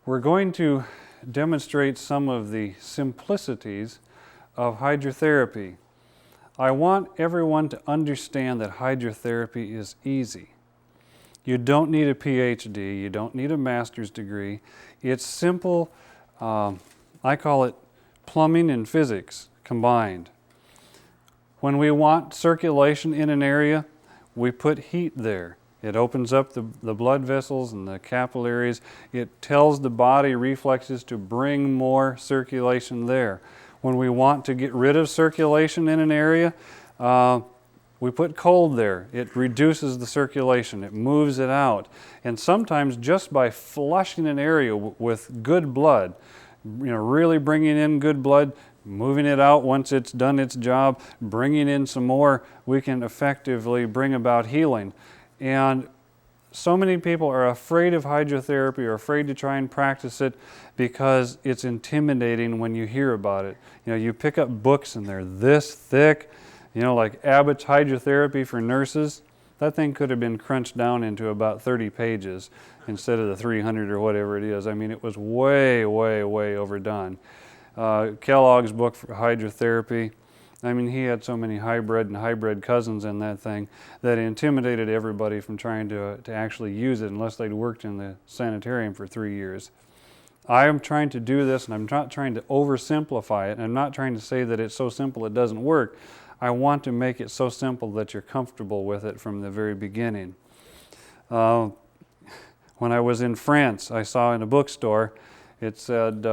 We're going to demonstrate some of the simplicities of hydrotherapy. I want everyone to understand that hydrotherapy is easy. You don't need a PhD, you don't need a master's degree. It's simple, I call it plumbing and physics combined. When we want circulation in an area, we put heat there. It opens up the blood vessels and the capillaries. It tells the body reflexes to bring more circulation there. When we want to get rid of circulation in an area, we put cold there. It reduces the circulation. It moves it out. And sometimes just by flushing an area with good blood, really bringing in good blood, moving it out once it's done its job, bringing in some more, we can effectively bring about healing. And so many people are afraid of hydrotherapy or afraid to try and practice it because it's intimidating when you hear about it. You pick up books and they're this thick, like Abbott's Hydrotherapy for Nurses. That thing could have been crunched down into about 30 pages instead of the 300 or whatever it is. I mean, it was way, way, way overdone. Kellogg's book for hydrotherapy, I mean, he had so many hybrid cousins in that thing that it intimidated everybody from trying to actually use it unless they'd worked in the sanitarium for 3 years. I am trying to do this, and I'm not trying to oversimplify it, and I'm not trying to say that it's so simple it doesn't work. I want to make it so simple that you're comfortable with it from the very beginning. When I was in France, I saw in a bookstore, it said,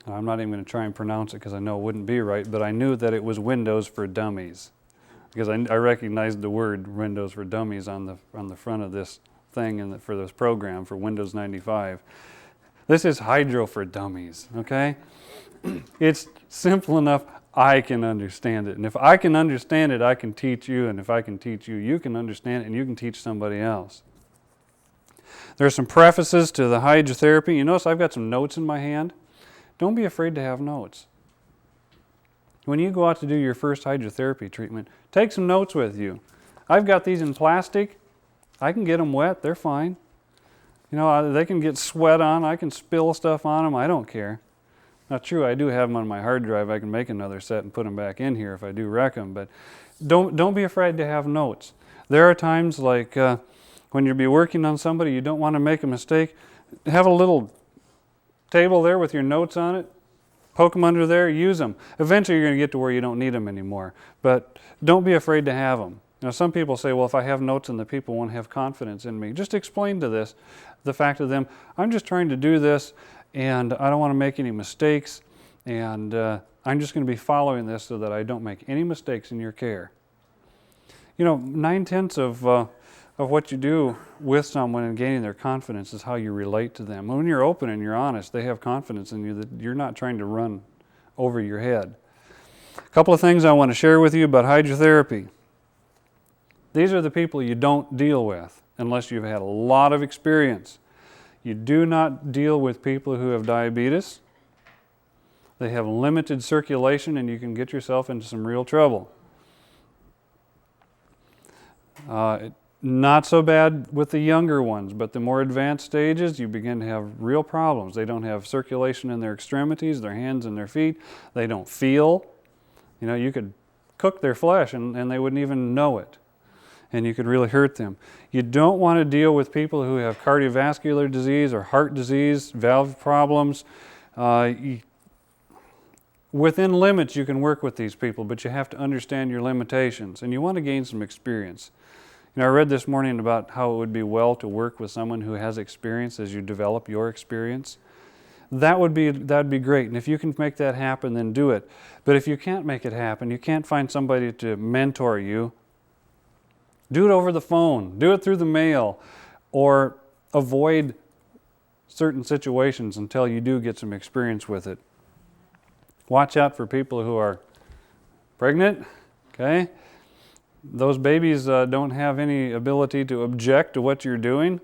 I'm not even going to try and pronounce it because I know it wouldn't be right, but I knew that it was Windows for Dummies because I recognized the word Windows for Dummies on the front of this thing for this program for Windows 95. This is Hydro for Dummies, okay? It's simple enough I can understand it. And if I can understand it, I can teach you. And if I can teach you, you can understand it and you can teach somebody else. There's some prefaces to the hydrotherapy. You notice I've got some notes in my hand. Don't be afraid to have notes. When you go out to do your first hydrotherapy treatment, take some notes with you. I've got these in plastic. I can get them wet. They're fine. They can get sweat on. I can spill stuff on them. I don't care. Not true, I do have them on my hard drive. I can make another set and put them back in here if I do wreck them. But don't be afraid to have notes. There are times like when you'll be working on somebody, you don't want to make a mistake. Have a little table there with your notes on it. Poke them under there, use them. Eventually you're going to get to where you don't need them anymore. But don't be afraid to have them. Some people say, well, if I have notes, then the people won't have confidence in me. Just explain to the fact to them, I'm just trying to do this, and I don't want to make any mistakes, and I'm just going to be following this so that I don't make any mistakes in your care. 9/10 of what you do with someone and gaining their confidence is how you relate to them. When you're open and you're honest, they have confidence in you that you're not trying to run over your head. A couple of things I want to share with you about hydrotherapy. These are the people you don't deal with unless you've had a lot of experience. You do not deal with people who have diabetes. They have limited circulation and you can get yourself into some real trouble. Not so bad with the younger ones, but the more advanced stages, you begin to have real problems. They don't have circulation in their extremities, their hands and their feet. They don't feel. You could cook their flesh and they wouldn't even know it. And you could really hurt them. You don't want to deal with people who have cardiovascular disease or heart disease, valve problems. Within limits, you can work with these people, but you have to understand your limitations, and you want to gain some experience. I read this morning about how it would be well to work with someone who has experience as you develop your experience. That'd be great, and if you can make that happen, then do it. But if you can't make it happen, you can't find somebody to mentor you, do it over the phone, do it through the mail, or avoid certain situations until you do get some experience with it. Watch out for people who are pregnant, okay? Those babies don't have any ability to object to what you're doing,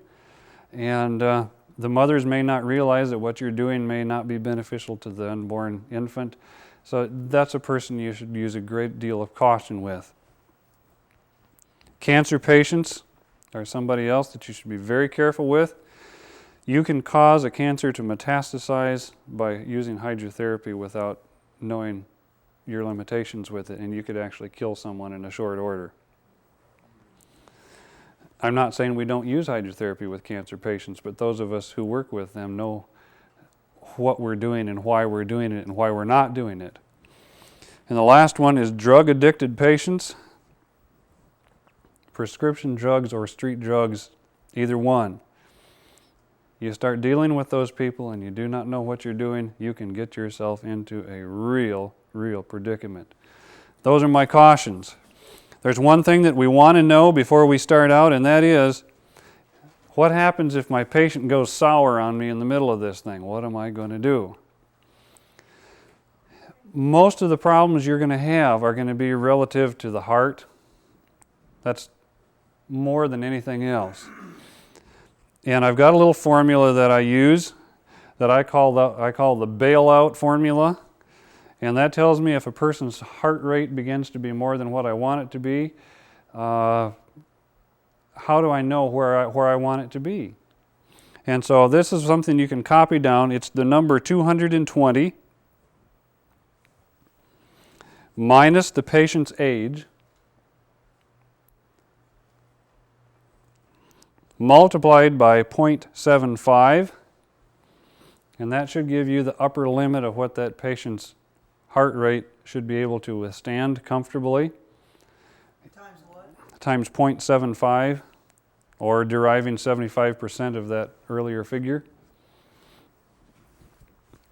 and the mothers may not realize that what you're doing may not be beneficial to the unborn infant. So that's a person you should use a great deal of caution with. Cancer patients are somebody else that you should be very careful with. You can cause a cancer to metastasize by using hydrotherapy without knowing your limitations with it, and you could actually kill someone in a short order. I'm not saying we don't use hydrotherapy with cancer patients, but those of us who work with them know what we're doing and why we're doing it and why we're not doing it. And the last one is drug-addicted patients. Prescription drugs or street drugs, either one. You start dealing with those people and you do not know what you're doing, you can get yourself into a real predicament. Those are my cautions. There's one thing that we want to know before we start out, and that is, what happens if my patient goes sour on me in the middle of this thing? What am I going to do? Most of the problems you're going to have are going to be relative to the heart. That's more than anything else. And I've got a little formula that I use that I call the bailout formula. And that tells me if a person's heart rate begins to be more than what I want it to be, how do I know where I want it to be? And so this is something you can copy down. It's the number 220 minus the patient's age multiplied by 0.75, and that should give you the upper limit of what that patient's heart rate should be able to withstand comfortably. Times what? Times 0.75, or deriving 75% of that earlier figure.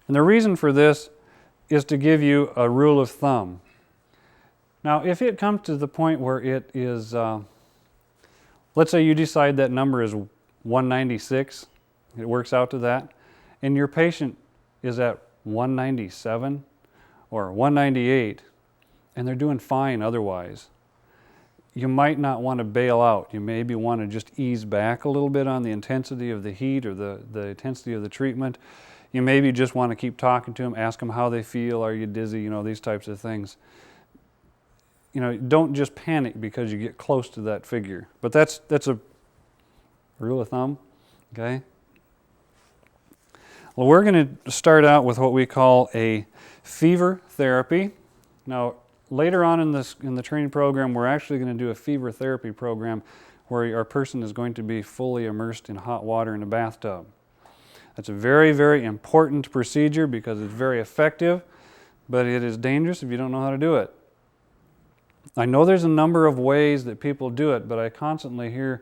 And the reason for this is to give you a rule of thumb. Now, if it comes to the point where it is, let's say you decide that number is 196, it works out to that, and your patient is at 197 or 198, and they're doing fine otherwise, you might not want to bail out. You maybe want to just ease back a little bit on the intensity of the heat or the intensity of the treatment. You maybe just want to keep talking to them, ask them how they feel, are you dizzy, these types of things. Don't just panic because you get close to that figure. But that's a rule of thumb, okay? Well, we're going to start out with what we call a fever therapy. Now, later on in the training program, we're actually going to do a fever therapy program where our person is going to be fully immersed in hot water in a bathtub. That's a very, very important procedure because it's very effective, but it is dangerous if you don't know how to do it. I know there's a number of ways that people do it, but I constantly hear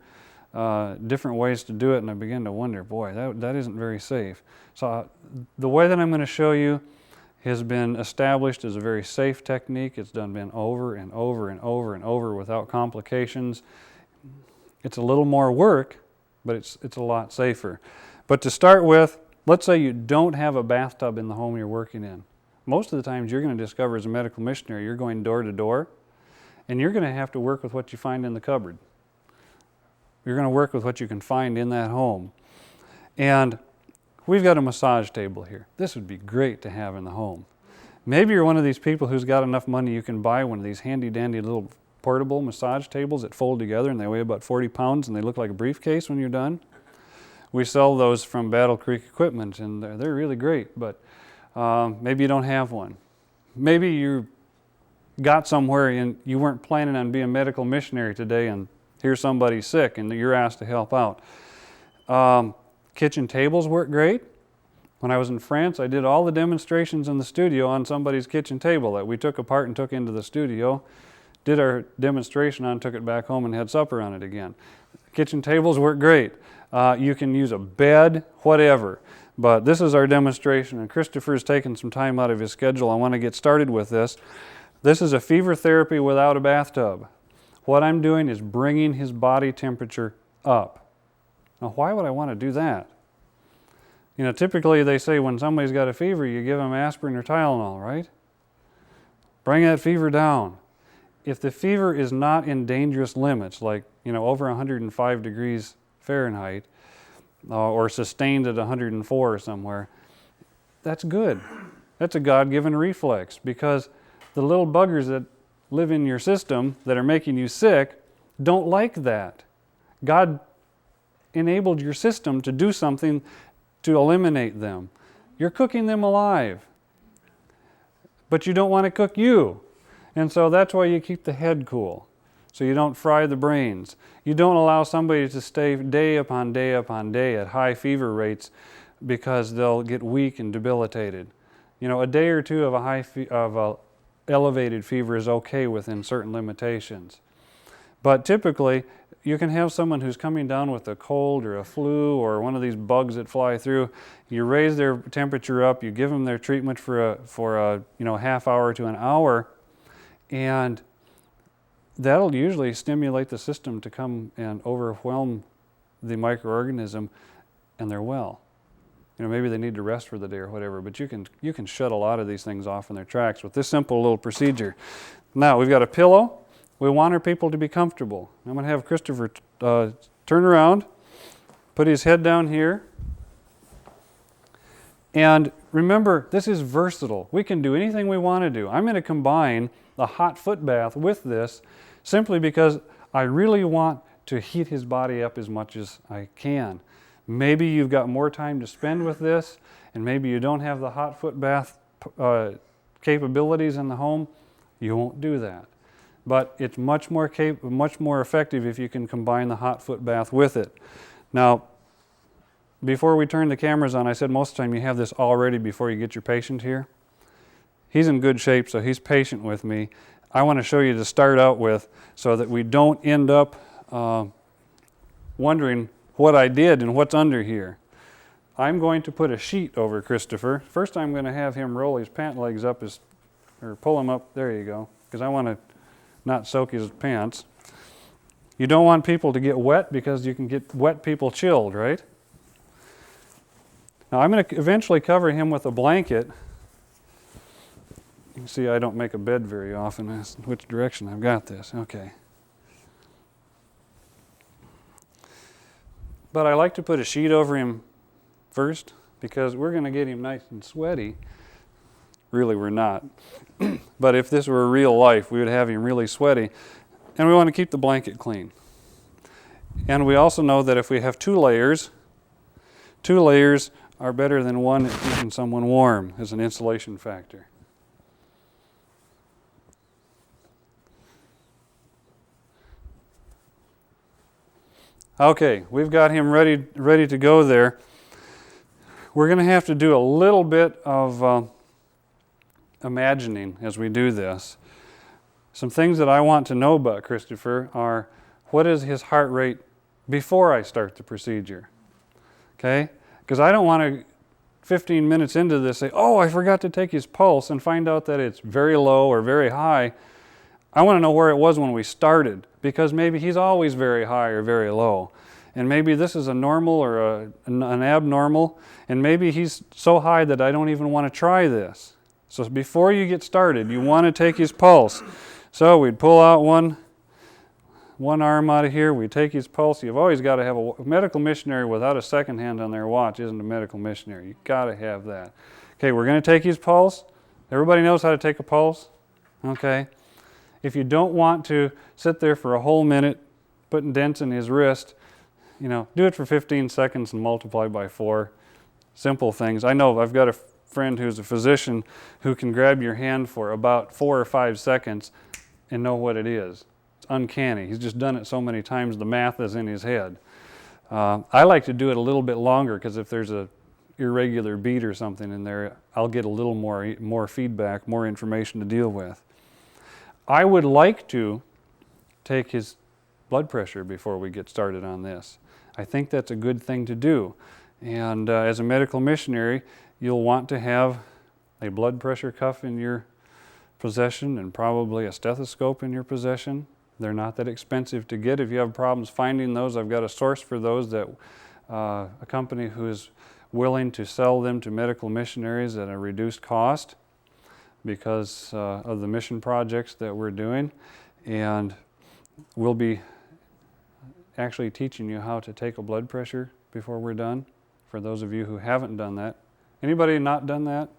different ways to do it, and I begin to wonder, boy, that isn't very safe. So the way that I'm going to show you has been established as a very safe technique. It's been over and over and over and over without complications. It's a little more work, but it's a lot safer. But to start with, let's say you don't have a bathtub in the home you're working in. Most of the times you're going to discover as a medical missionary, you're going door to door, and you're going to have to work with what you find in the cupboard. You're going to work with what you can find in that home. And we've got a massage table here. This would be great to have in the home. Maybe you're one of these people who's got enough money you can buy one of these handy-dandy little portable massage tables that fold together and they weigh about 40 pounds and they look like a briefcase when you're done. We sell those from Battle Creek Equipment and they're really great, but maybe you don't have one. Maybe you got somewhere and you weren't planning on being a medical missionary today and here's somebody sick and you're asked to help out. Kitchen tables work great. When I was in France, I did all the demonstrations in the studio on somebody's kitchen table that we took apart and took into the studio, did our demonstration on, took it back home and had supper on it again. Kitchen tables work great. You can use a bed, whatever. But this is our demonstration, and Christopher's taken some time out of his schedule. I want to get started with this. This is a fever therapy without a bathtub. What I'm doing is bringing his body temperature up. Now, why would I want to do that? Typically they say when somebody's got a fever, you give them aspirin or Tylenol, right? Bring that fever down. If the fever is not in dangerous limits, like, over 105 degrees Fahrenheit, or sustained at 104 or somewhere, that's good. That's a God-given reflex, because the little buggers that live in your system that are making you sick don't like that. God enabled your system to do something to eliminate them. You're cooking them alive. But you don't want to cook you. And so that's why you keep the head cool, so you don't fry the brains. You don't allow somebody to stay day upon day upon day at high fever rates because they'll get weak and debilitated. You know, a day or two of a elevated fever is okay within certain limitations. But typically, you can have someone who's coming down with a cold or a flu or one of these bugs that fly through. You raise their temperature up, you give them their treatment for a half hour to an hour, and that'll usually stimulate the system to come and overwhelm the microorganism, and they're well. You know, maybe they need to rest for the day or whatever, but you can shut a lot of these things off in their tracks with this simple little procedure. Now, we've got a pillow. We want our people to be comfortable. I'm going to have Christopher turn around, put his head down here. And remember, this is versatile. We can do anything we want to do. I'm going to combine the hot foot bath with this simply because I really want to heat his body up as much as I can. Maybe you've got more time to spend with this, and maybe you don't have the hot foot bath capabilities in the home. You won't do that. But it's much more effective if you can combine the hot foot bath with it. Now, before we turn the cameras on, I said most of the time you have this all ready before you get your patient here. He's in good shape, so he's patient with me. I want to show you to start out with so that we don't end up wondering what I did and what's under here. I'm going to put a sheet over Christopher. First, I'm going to have him roll his pant legs up, or pull them up, there you go, because I want to not soak his pants. You don't want people to get wet because you can get wet people chilled, right? Now I'm going to eventually cover him with a blanket. You can see I don't make a bed very often. That's which direction I've got this. Okay. But I like to put a sheet over him first because we're going to get him nice and sweaty. Really, we're not. But if this were real life, we would have him really sweaty. And we want to keep the blanket clean. And we also know that if we have two layers are better than one at keeping someone warm as an insulation factor. Okay, we've got him ready to go there. We're going to have to do a little bit of imagining as we do this. Some things that I want to know about Christopher are, what is his heart rate before I start the procedure? Okay? Because I don't want to, 15 minutes into this, say, oh, I forgot to take his pulse and find out that it's very low or very high. I want to know where it was when we started, because maybe he's always very high or very low. And maybe this is a normal or an abnormal, and maybe he's so high that I don't even want to try this. So before you get started, you want to take his pulse. So we'd pull out one arm out of here, we take his pulse. You've always got to have a medical missionary without a second hand on their watch isn't a medical missionary. You've got to have that. Okay, we're going to take his pulse. Everybody knows how to take a pulse? Okay. If you don't want to sit there for a whole minute putting dents in his wrist, do it for 15 seconds and multiply by 4. Simple things. I know I've got a friend who's a physician who can grab your hand for about 4 or 5 seconds and know what it is. It's uncanny. He's just done it so many times, the math is in his head. I like to do it a little bit longer because if there's a irregular beat or something in there, I'll get a little more feedback, more information to deal with. I would like to take his blood pressure before we get started on this. I think that's a good thing to do. And as a medical missionary, you'll want to have a blood pressure cuff in your possession and probably a stethoscope in your possession. They're not that expensive to get. If you have problems finding those, I've got a source for those, that a company who is willing to sell them to medical missionaries at a reduced cost because of the mission projects that we're doing. And we'll be actually teaching you how to take a blood pressure before we're done, for those of you who haven't done that. Anybody not done that?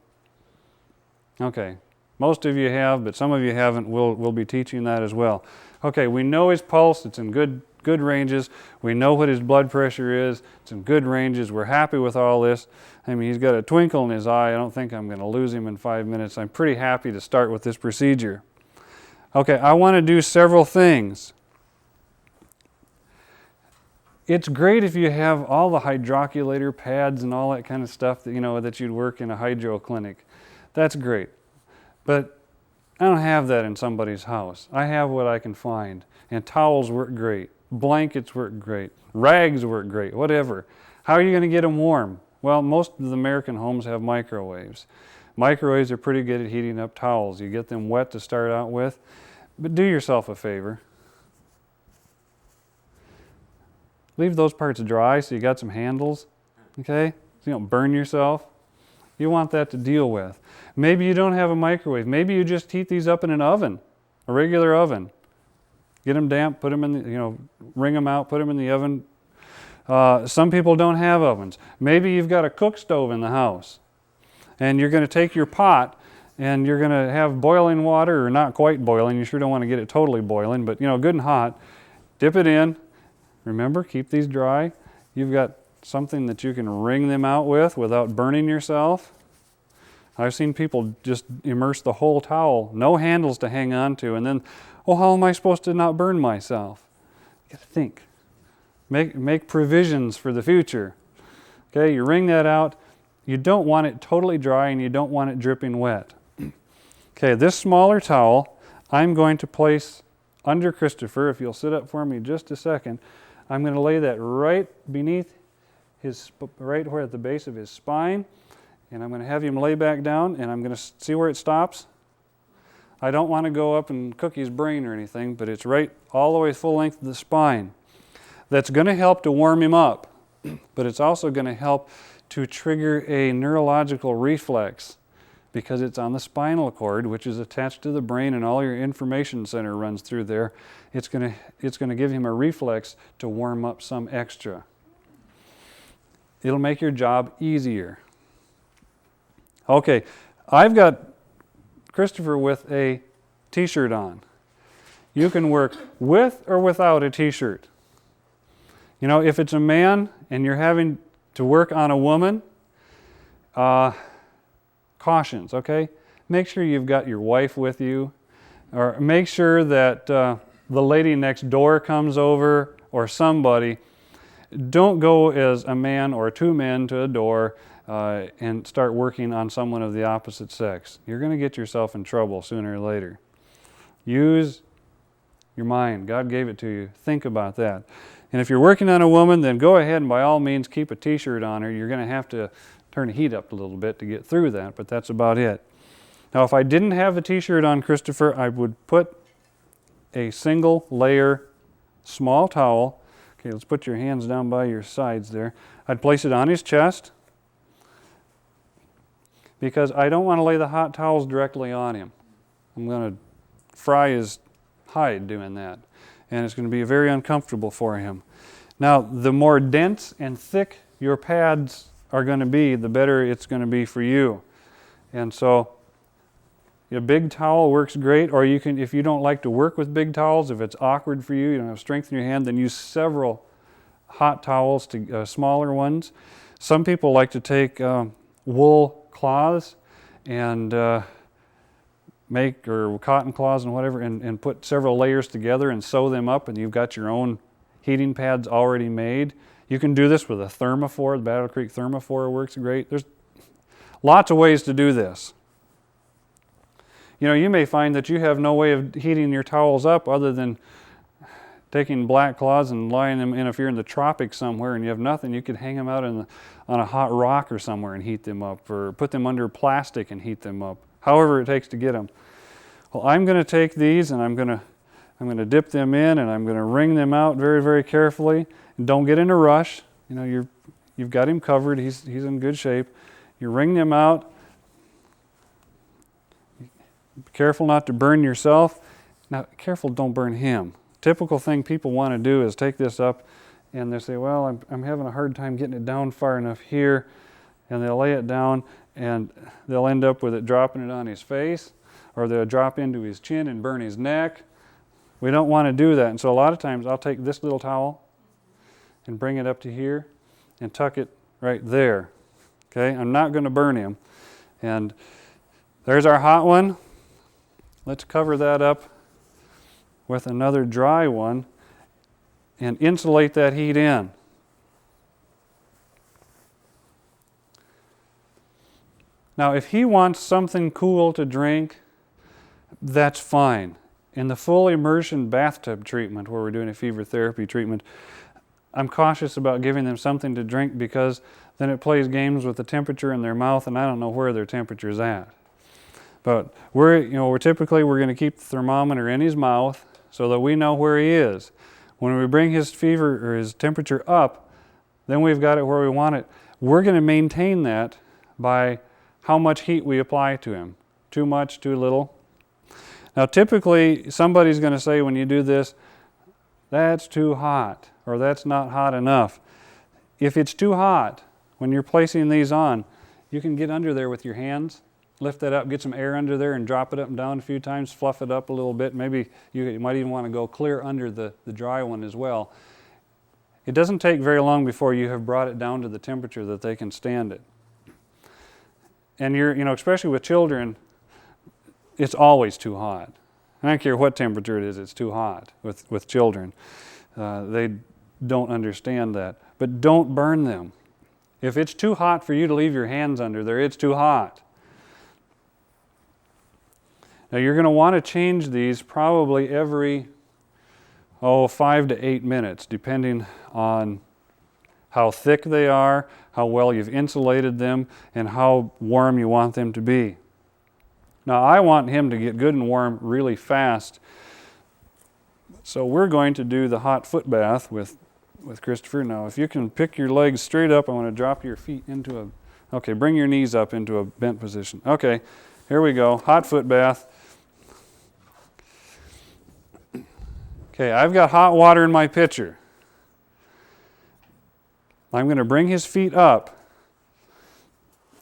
Okay, most of you have, but some of you haven't. We'll be teaching that as well. Okay, we know his pulse, it's in good good ranges. We know what his blood pressure is. It's in good ranges. We're happy with all this. I mean, he's got a twinkle in his eye. I don't think I'm going to lose him in 5 minutes. I'm pretty happy to start with this procedure. Okay, I want to do several things. It's great if you have all the hydroculator pads and all that kind of stuff that, that you'd work in a hydro clinic. That's great. But I don't have that in somebody's house. I have what I can find. And towels work great. Blankets work great. Rags work great. Whatever. How are you going to get them warm? Well, most of the American homes have microwaves. Microwaves are pretty good at heating up towels. You get them wet to start out with. But do yourself a favor. Leave those parts dry so you got some handles, okay? So you don't burn yourself. You want that to deal with. Maybe you don't have a microwave. Maybe you just heat these up in an oven, a regular oven. Get them damp, put them in the, wring them out, put them in the oven. Some people don't have ovens. Maybe you've got a cook stove in the house and you're going to take your pot and you're going to have boiling water, or not quite boiling. You sure don't want to get it totally boiling, but good and hot. Dip it in. Remember, keep these dry. You've got something that you can wring them out with without burning yourself. I've seen people just immerse the whole towel, no handles to hang on to, and then, how am I supposed to not burn myself? You got to think. Make provisions for the future. Okay, you wring that out. You don't want it totally dry and you don't want it dripping wet. Okay, this smaller towel, I'm going to place under Christopher. If you'll sit up for me just a second. I'm going to lay that right beneath right where at the base of his spine, and I'm going to have him lay back down, and I'm going to see where it stops. I don't want to go up and cook his brain or anything, but it's right all the way full length of the spine. That's going to help to warm him up, but it's also going to help to trigger a neurological reflex because it's on the spinal cord, which is attached to the brain, and all your information center runs through there. It's going to give him a reflex to warm up some extra. It'll make your job easier. Okay, I've got Christopher with a t-shirt on. You can work with or without a t-shirt. If it's a man and you're having to work on a woman, cautions, okay? Make sure you've got your wife with you, or make sure that the lady next door comes over, or somebody. Don't go as a man or two men to a door and start working on someone of the opposite sex. You're going to get yourself in trouble sooner or later. Use your mind. God gave it to you. Think about that. And if you're working on a woman, then go ahead and by all means keep a t-shirt on her. You're going to have to turn the heat up a little bit to get through that, but that's about it. Now, if I didn't have a t-shirt on Christopher, I would put a single layer small towel. Okay, let's put your hands down by your sides there. I'd place it on his chest because I don't want to lay the hot towels directly on him. I'm going to fry his hide doing that, and it's going to be very uncomfortable for him. Now, the more dense and thick your pads are going to be, the better it's going to be for you. And so a big towel works great, or you can, if you don't like to work with big towels, if it's awkward for you, you don't have strength in your hand, then use several hot towels, smaller ones. Some people like to take wool cloths and or cotton cloths and whatever, and put several layers together and sew them up, and you've got your own heating pads already made. You can do this with a thermophore. The Battle Creek thermophore works great. There's lots of ways to do this. You may find that you have no way of heating your towels up other than taking black cloths and lying them in. If you're in the tropics somewhere and you have nothing, you could hang them out on a hot rock or somewhere and heat them up, or put them under plastic and heat them up. However it takes to get them. Well, I'm going to take these and I'm going to dip them in, and I'm going to wring them out very, very carefully. And don't get in a rush. You've got him covered. He's in good shape. You wring them out. Be careful not to burn yourself. Now, careful, don't burn him. Typical thing people want to do is take this up and they say, well, I'm having a hard time getting it down far enough here. And they'll lay it down and they'll end up with it dropping it on his face, or they'll drop into his chin and burn his neck. We don't want to do that. And so a lot of times I'll take this little towel and bring it up to here and tuck it right there. Okay, I'm not going to burn him. And there's our hot one. Let's cover that up with another dry one and insulate that heat in. Now, if he wants something cool to drink, that's fine. In the full immersion bathtub treatment, where we're doing a fever therapy treatment, I'm cautious about giving them something to drink because then it plays games with the temperature in their mouth, and I don't know where their temperature is at. But we're going to keep the thermometer in his mouth so that we know where he is. When we bring his fever or his temperature up, then we've got it where we want it. We're going to maintain that by how much heat we apply to him. Too much, too little. Now typically somebody's going to say when you do this, that's too hot or that's not hot enough. If it's too hot, when you're placing these on, you can get under there with your hands, lift that up, get some air under there and drop it up and down a few times, fluff it up a little bit. Maybe you might even want to go clear under the dry one as well. It doesn't take very long before you have brought it down to the temperature that they can stand it. And especially with children, it's always too hot. I don't care what temperature it is, it's too hot with children. They don't understand that. But don't burn them. If it's too hot for you to leave your hands under there, it's too hot. Now you're going to want to change these probably every 5 to 8 minutes, depending on how thick they are, how well you've insulated them, and how warm you want them to be. Now I want him to get good and warm really fast, so we're going to do the hot foot bath with Christopher. Now if you can pick your legs straight up, I want to drop your feet into bring your knees up into a bent position. Okay, here we go, hot foot bath. Okay, I've got hot water in my pitcher. I'm going to bring his feet up,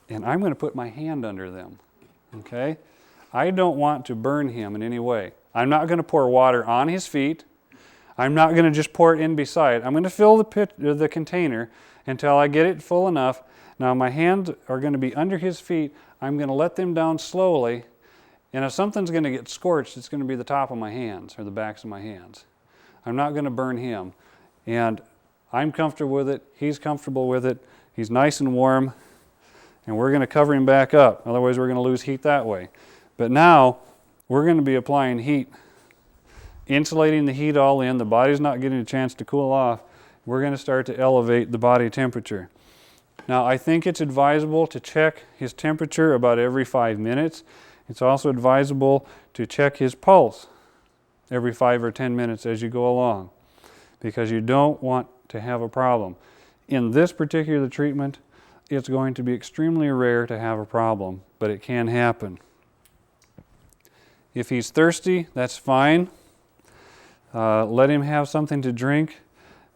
and I'm going to put my hand under them, okay? I don't want to burn him in any way. I'm not going to pour water on his feet. I'm not going to just pour it in beside. I'm going to fill the container until I get it full enough. Now my hands are going to be under his feet. I'm going to let them down slowly, and if something's going to get scorched, it's going to be the top of my hands or the backs of my hands. I'm not going to burn him. And I'm comfortable with it, he's comfortable with it, he's nice and warm, and we're going to cover him back up. Otherwise we're going to lose heat that way. But now we're going to be applying heat, insulating the heat all in. The body's not getting a chance to cool off. We're going to start to elevate the body temperature. Now I think it's advisable to check his temperature about every 5 minutes. It's also advisable to check his pulse every 5 or 10 minutes as you go along, because you don't want to have a problem. In this particular treatment, it's going to be extremely rare to have a problem, but it can happen. If he's thirsty, that's fine. Let him have something to drink,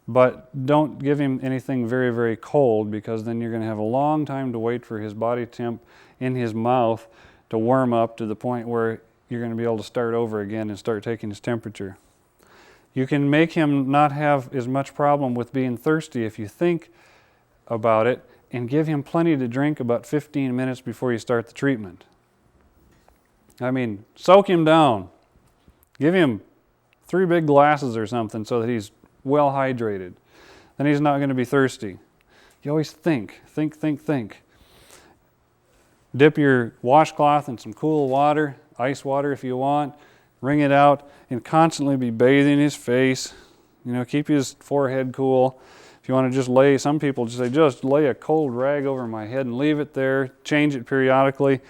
but don't give him anything very, very cold, because then you're going to have a long time to wait for his body temp in his mouth to warm up to the point where you're going to be able to start over again and start taking his temperature. You can make him not have as much problem with being thirsty if you think about it, and give him plenty to drink about 15 minutes before you start the treatment. I mean, soak him down. Give him 3 big glasses or something so that he's well hydrated. Then he's not going to be thirsty. You always think. Dip your washcloth in some cool water, ice water if you want, wring it out, and constantly be bathing his face. Keep his forehead cool. If you want to just lay, some people just lay a cold rag over my head and leave it there, change it periodically.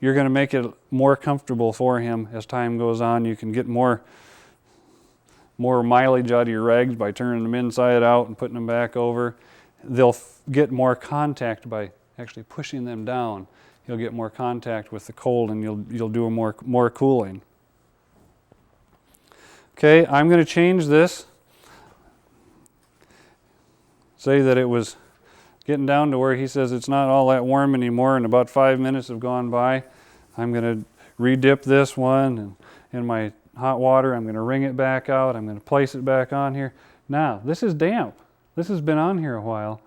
You're going to make it more comfortable for him as time goes on. You can get more mileage out of your rags by turning them inside out and putting them back over. They'll get more contact by actually pushing them down. You'll get more contact with the cold, and you'll do more cooling. Okay, I'm going to change this. Say that it was getting down to where he says it's not all that warm anymore, and about 5 minutes have gone by. I'm going to re-dip this one in my hot water. I'm going to wring it back out. I'm going to place it back on here. Now, this is damp. This has been on here a while.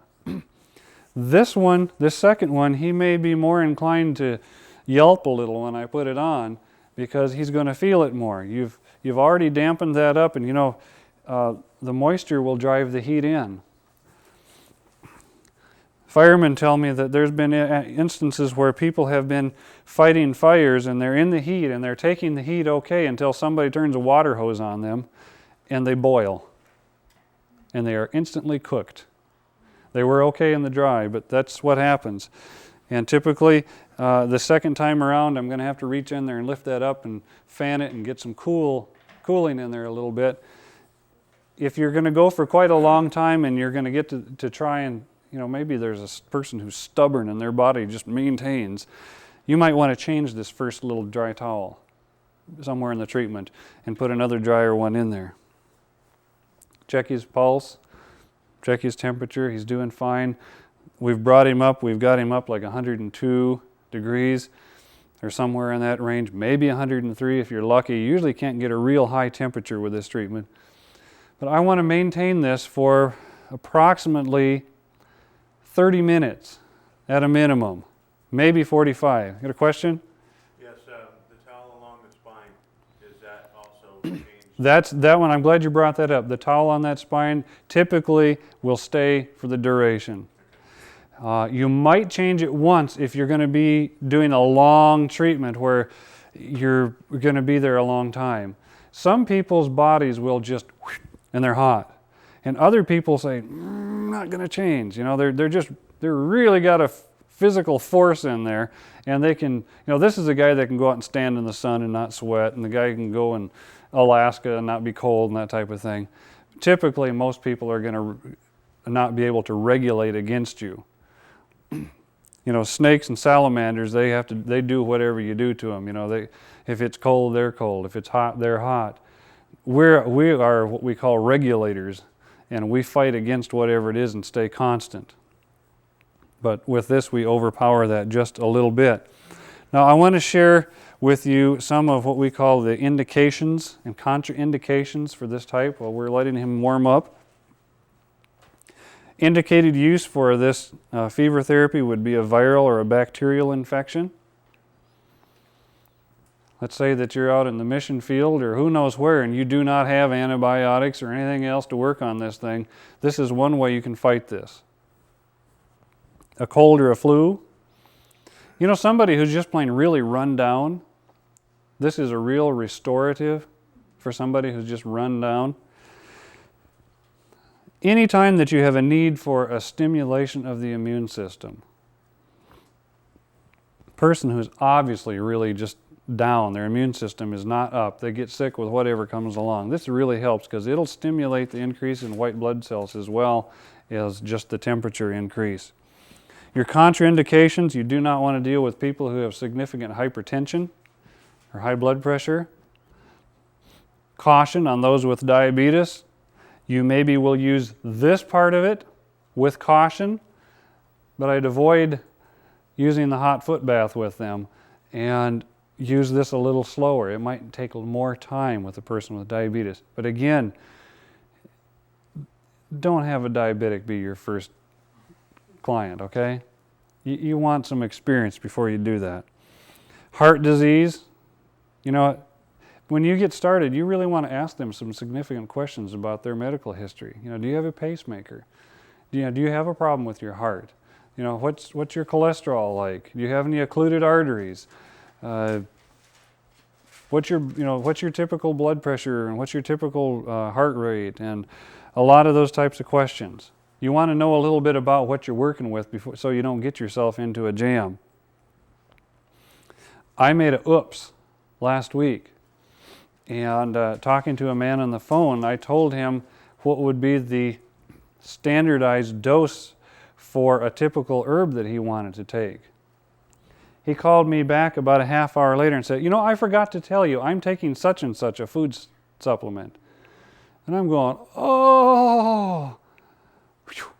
This one, this second one, he may be more inclined to yelp a little when I put it on because he's going to feel it more. You've already dampened that up, and the moisture will drive the heat in. Firemen tell me that there's been instances where people have been fighting fires and they're in the heat and they're taking the heat okay until somebody turns a water hose on them and they boil. And they are instantly cooked. They were okay in the dry, but that's what happens. And typically, the second time around, I'm going to have to reach in there and lift that up and fan it and get some cooling in there a little bit. If you're going to go for quite a long time and you're going to get to try and, maybe there's a person who's stubborn and their body just maintains, you might want to change this first little dry towel somewhere in the treatment and put another drier one in there. Check his pulse, check his temperature, he's doing fine. We've brought him up, we've got him up like 102 degrees or somewhere in that range, maybe 103 if you're lucky. You usually can't get a real high temperature with this treatment. But I want to maintain this for approximately 30 minutes at a minimum, maybe 45. Got a question? Yes, the towel along the spine, is that also changed? That's that one. I'm glad you brought that up. The towel on that spine typically will stay for the duration. You might change it once if you're going to be doing a long treatment where you're going to be there a long time. Some people's bodies will just, and they're hot. And other people say, not going to change. They're really got a physical force in there, and they can, this is a guy that can go out and stand in the sun and not sweat, and the guy can go in Alaska and not be cold and that type of thing. Typically, most people are going to not be able to regulate against you. Snakes and salamanders, they do whatever you do to them. If it's cold, they're cold. If it's hot, they're hot. We are what we call regulators, and we fight against whatever it is and stay constant. But with this, we overpower that just a little bit. Now, I want to share with you some of what we call the indications and contraindications for this type while we're letting him warm up. Indicated use for this fever therapy would be a viral or a bacterial infection. Let's say that you're out in the mission field or who knows where and you do not have antibiotics or anything else to work on this thing. This is one way you can fight this. A cold or a flu. Somebody who's just plain really run down, this is a real restorative for somebody who's just run down. Anytime that you have a need for a stimulation of the immune system, person who's obviously really just down, their immune system is not up, they get sick with whatever comes along. This really helps because it'll stimulate the increase in white blood cells as well as just the temperature increase. Your contraindications, you do not want to deal with people who have significant hypertension or high blood pressure. Caution on those with diabetes. You maybe will use this part of it with caution, but I'd avoid using the hot foot bath with them and use this a little slower. It might take more time with a person with diabetes. But again, don't have a diabetic be your first client, okay? You want some experience before you do that. Heart disease, when you get started, you really want to ask them some significant questions about their medical history. Do you have a pacemaker? Do you have a problem with your heart? What's your cholesterol like? Do you have any occluded arteries? What's your typical blood pressure and what's your typical heart rate? And a lot of those types of questions. You want to know a little bit about what you're working with before, so you don't get yourself into a jam. I made a oops last week, and talking to a man on the phone, I told him what would be the standardized dose for a typical herb that he wanted to take. He called me back about a half hour later and said, I forgot to tell you, I'm taking such and such a food supplement. And I'm going, oh,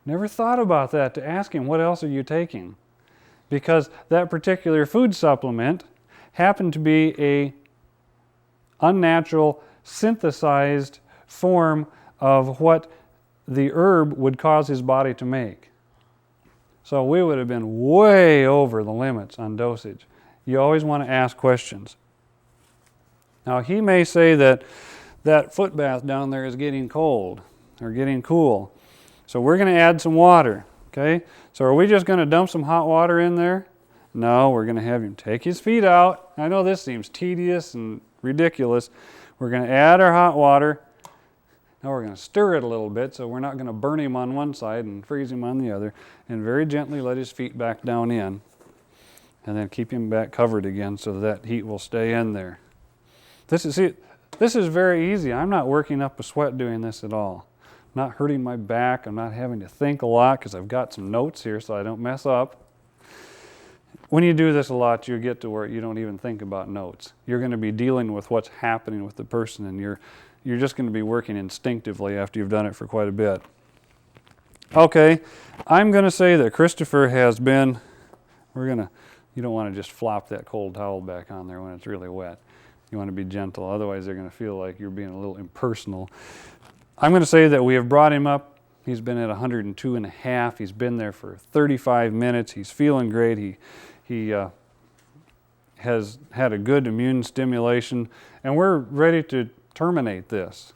never thought about that, to ask him, what else are you taking? Because that particular food supplement happened to be unnatural, synthesized form of what the herb would cause his body to make. So we would have been way over the limits on dosage. You always want to ask questions. Now he may say that that foot bath down there is getting cold or getting cool. So we're going to add some water, okay? So are we just going to dump some hot water in there? No, we're going to have him take his feet out. I know this seems tedious and ridiculous. We're going to add our hot water. Now we're going to stir it a little bit so we're not going to burn him on one side and freeze him on the other, and very gently let his feet back down in, and then keep him back covered again so that heat will stay in there. This is very easy. I'm not working up a sweat doing this at all. I'm not hurting my back. I'm not having to think a lot because I've got some notes here so I don't mess up. When you do this a lot, you get to where you don't even think about notes. You're going to be dealing with what's happening with the person, and you're just going to be working instinctively after you've done it for quite a bit. Okay, I'm going to say that Christopher has been, you don't want to just flop that cold towel back on there when it's really wet. You want to be gentle, otherwise they're going to feel like you're being a little impersonal. I'm going to say that we have brought him up. He's been at 102.5. He's been there for 35 minutes. He's feeling great. He has had a good immune stimulation, and we're ready to terminate this.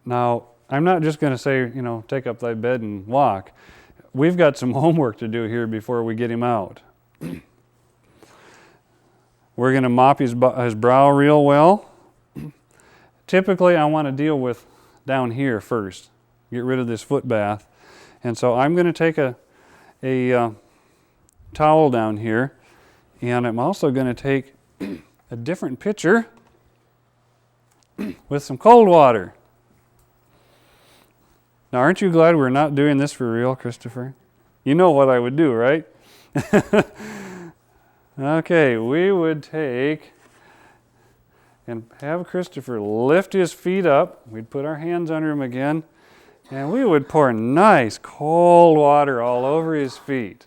Now, I'm not just going to say, take up thy bed and walk. We've got some homework to do here before we get him out. We're going to mop his brow real well. Typically, I want to deal with down here first. Get rid of this foot bath. And so I'm going to take a towel down here, and I'm also going to take a different pitcher with some cold water. Now, aren't you glad we're not doing this for real, Christopher? You know what I would do, right? Okay, we would take and have Christopher lift his feet up. We'd put our hands under him again, and we would pour nice cold water all over his feet.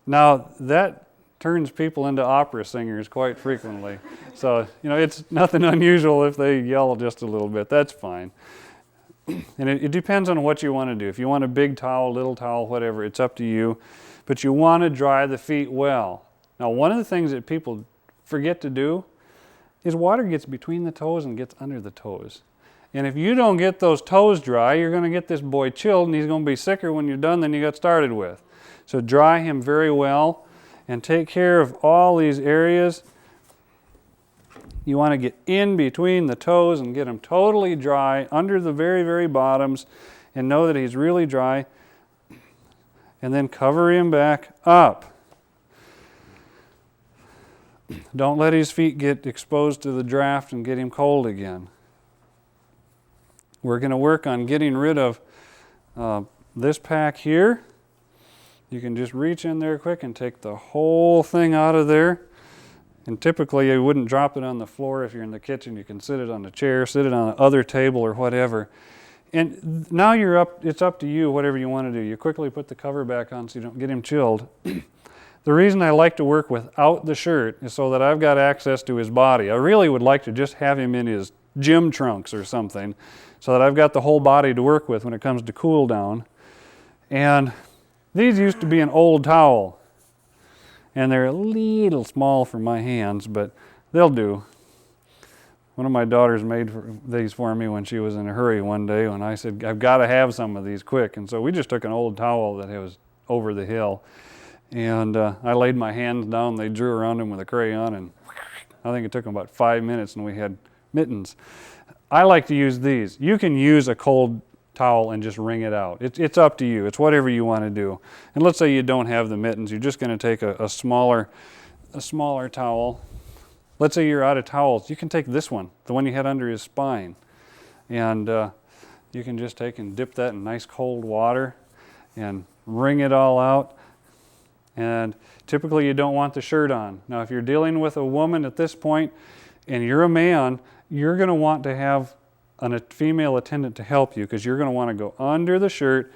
Now, that turns people into opera singers quite frequently. So, it's nothing unusual if they yell just a little bit. That's fine. And it depends on what you want to do. If you want a big towel, little towel, whatever, it's up to you. But you want to dry the feet well. Now, one of the things that people forget to do is water gets between the toes and gets under the toes. And if you don't get those toes dry, you're going to get this boy chilled, and he's going to be sicker when you're done than you got started with. So dry him very well and take care of all these areas. You want to get in between the toes and get him totally dry under the very, very bottoms, and know that he's really dry. And then cover him back up. Don't let his feet get exposed to the draft and get him cold again. We're going to work on getting rid of this pack here. You can just reach in there quick and take the whole thing out of there. And typically you wouldn't drop it on the floor if you're in the kitchen. You can sit it on a chair, sit it on another table or whatever. And now it's up to you, whatever you want to do. You quickly put the cover back on so you don't get him chilled. The reason I like to work without the shirt is so that I've got access to his body. I really would like to just have him in his gym trunks or something so that I've got the whole body to work with when it comes to cool down. And these used to be an old towel. And they're a little small for my hands, but they'll do. One of my daughters made these for me when she was in a hurry one day when I said, I've got to have some of these quick. And so we just took an old towel that was over the hill. And I laid my hands down. They drew around them with a crayon. And I think it took them about 5 minutes and we had mittens. I like to use these. You can use a cold towel and just wring it out. It's up to you. It's whatever you want to do. And let's say you don't have the mittens. You're just going to take a smaller towel. Let's say you're out of towels. You can take this one, the one you had under his spine. And you can just take and dip that in nice cold water and wring it all out. And typically you don't want the shirt on. Now if you're dealing with a woman at this point and you're a man, you're going to want to have a female attendant to help you because you're going to want to go under the shirt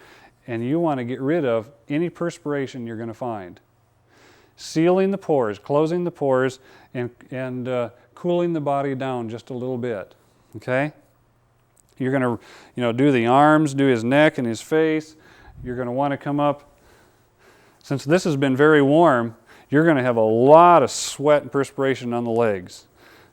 and you want to get rid of any perspiration you're going to find. sealing the pores, closing the pores, and cooling the body down just a little bit. Okay? You're going to, do the arms, do his neck and his face. You're going to want to come up. Since this has been very warm, you're going to have a lot of sweat and perspiration on the legs.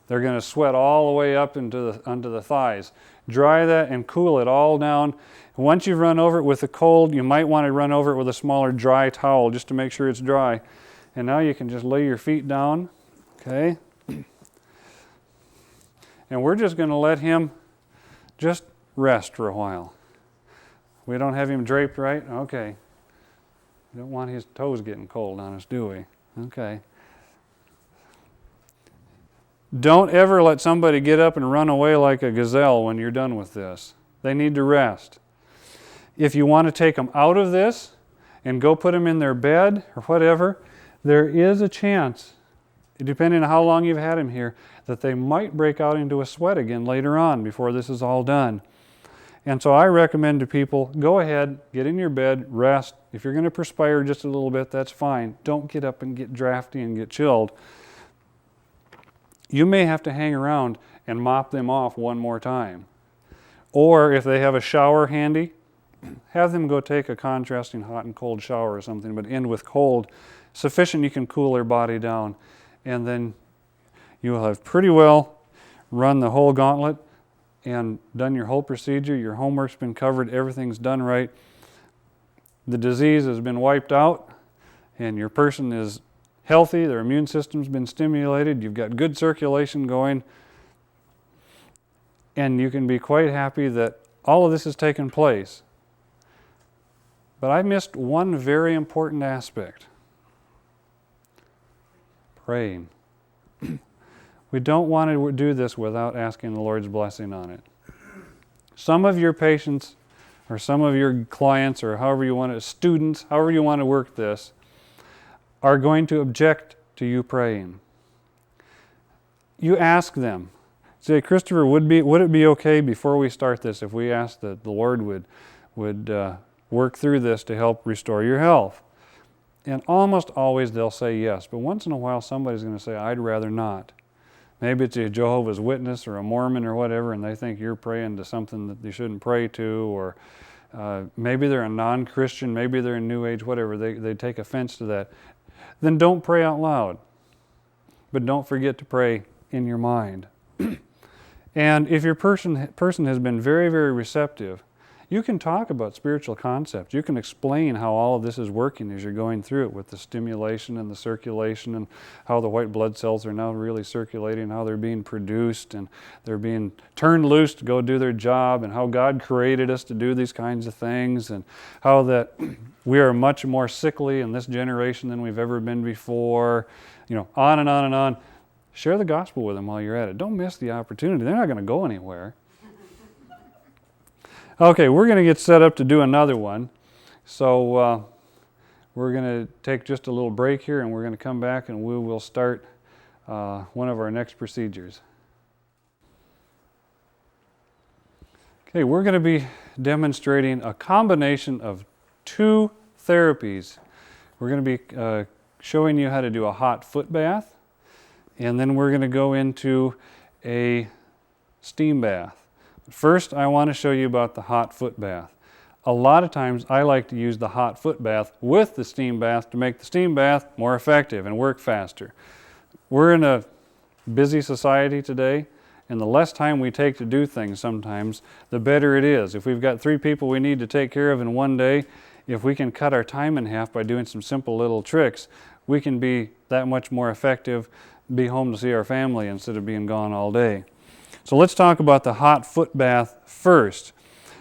They're going to sweat all the way up onto the thighs. Dry that and cool it all down. Once you've run over it with the cold, you might want to run over it with a smaller dry towel just to make sure it's dry. And now you can just lay your feet down, okay? And we're just going to let him just rest for a while. We don't have him draped right? Okay. We don't want his toes getting cold on us, do we? Okay. Don't ever let somebody get up and run away like a gazelle when you're done with this. They need to rest. If you want to take them out of this and go put them in their bed or whatever, there is a chance, depending on how long you've had them here, that they might break out into a sweat again later on before this is all done. And so I recommend to people, go ahead, get in your bed, rest. If you're going to perspire just a little bit, that's fine. Don't get up and get drafty and get chilled. You may have to hang around and mop them off one more time. Or if they have a shower handy, have them go take a contrasting hot and cold shower or something, but end with cold. Sufficient you can cool their body down. And then you will have pretty well run the whole gauntlet and done your whole procedure. Your homework's been covered, everything's done right. The disease has been wiped out, and your person is healthy, their immune system's been stimulated, you've got good circulation going, and you can be quite happy that all of this has taken place. But I missed one very important aspect. Praying. We don't want to do this without asking the Lord's blessing on it. Some of your patients, or some of your clients, or however you want to, students, however you want to work this, are going to object to you praying. You ask them. Say, Christopher, would it be okay before we start this if we asked that the Lord would work through this to help restore your health? And almost always they'll say yes, but once in a while somebody's going to say, I'd rather not. Maybe it's a Jehovah's Witness or a Mormon or whatever, and they think you're praying to something that you shouldn't pray to, or maybe they're a non-Christian, maybe they're a New Age, whatever. They take offense to that. Then don't pray out loud, but don't forget to pray in your mind. And if your person has been very, very receptive, you can talk about spiritual concepts. You can explain how all of this is working as you're going through it with the stimulation and the circulation, and how the white blood cells are now really circulating, how they're being produced and they're being turned loose to go do their job, and how God created us to do these kinds of things, and how that we are much more sickly in this generation than we've ever been before. On and on and on. Share the gospel with them while you're at it. Don't miss the opportunity. They're not going to go anywhere. Okay, we're going to get set up to do another one. So we're going to take just a little break here, and we're going to come back and we will start one of our next procedures. Okay, we're going to be demonstrating a combination of two therapies. We're going to be showing you how to do a hot foot bath, and then we're going to go into a steam bath. First, I want to show you about the hot foot bath. A lot of times I like to use the hot foot bath with the steam bath to make the steam bath more effective and work faster. We're in a busy society today, and the less time we take to do things sometimes, the better it is. If we've got 3 people we need to take care of in one day, if we can cut our time in half by doing some simple little tricks, we can be that much more effective, be home to see our family instead of being gone all day. So let's talk about the hot foot bath first.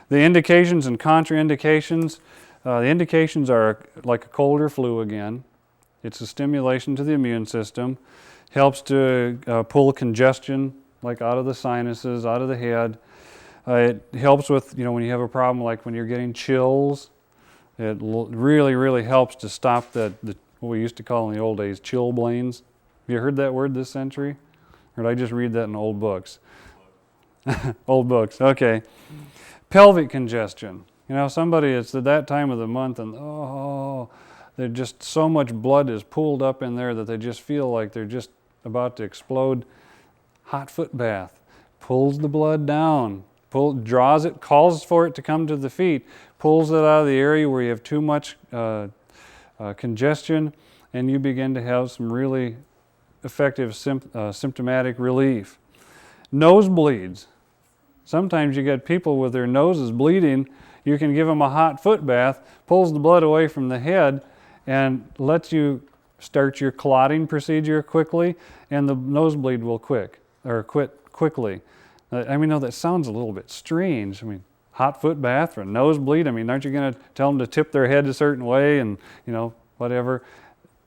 The indications and contraindications. The indications are like a cold or flu again. It's a stimulation to the immune system. Helps to pull congestion like out of the sinuses, out of the head. It helps with, when you have a problem like when you're getting chills. It really, really helps to stop what we used to call in the old days chilblains. Have you heard that word this century? Or did I just read that in old books? Old books, okay. Pelvic congestion. Somebody, it's at that time of the month and They're just so much blood is pooled up in there that they just feel like they're just about to explode. Hot foot bath pulls the blood down, draws it, calls for it to come to the feet, pulls it out of the area where you have too much congestion, and you begin to have some really effective symptomatic relief. Nosebleeds. Sometimes you get people with their noses bleeding. You can give them a hot foot bath, pulls the blood away from the head, and lets you start your clotting procedure quickly, and the nosebleed will quit quickly. I mean, no, that sounds a little bit strange. I mean, hot foot bath for a nosebleed? I mean, aren't you going to tell them to tip their head a certain way and, whatever?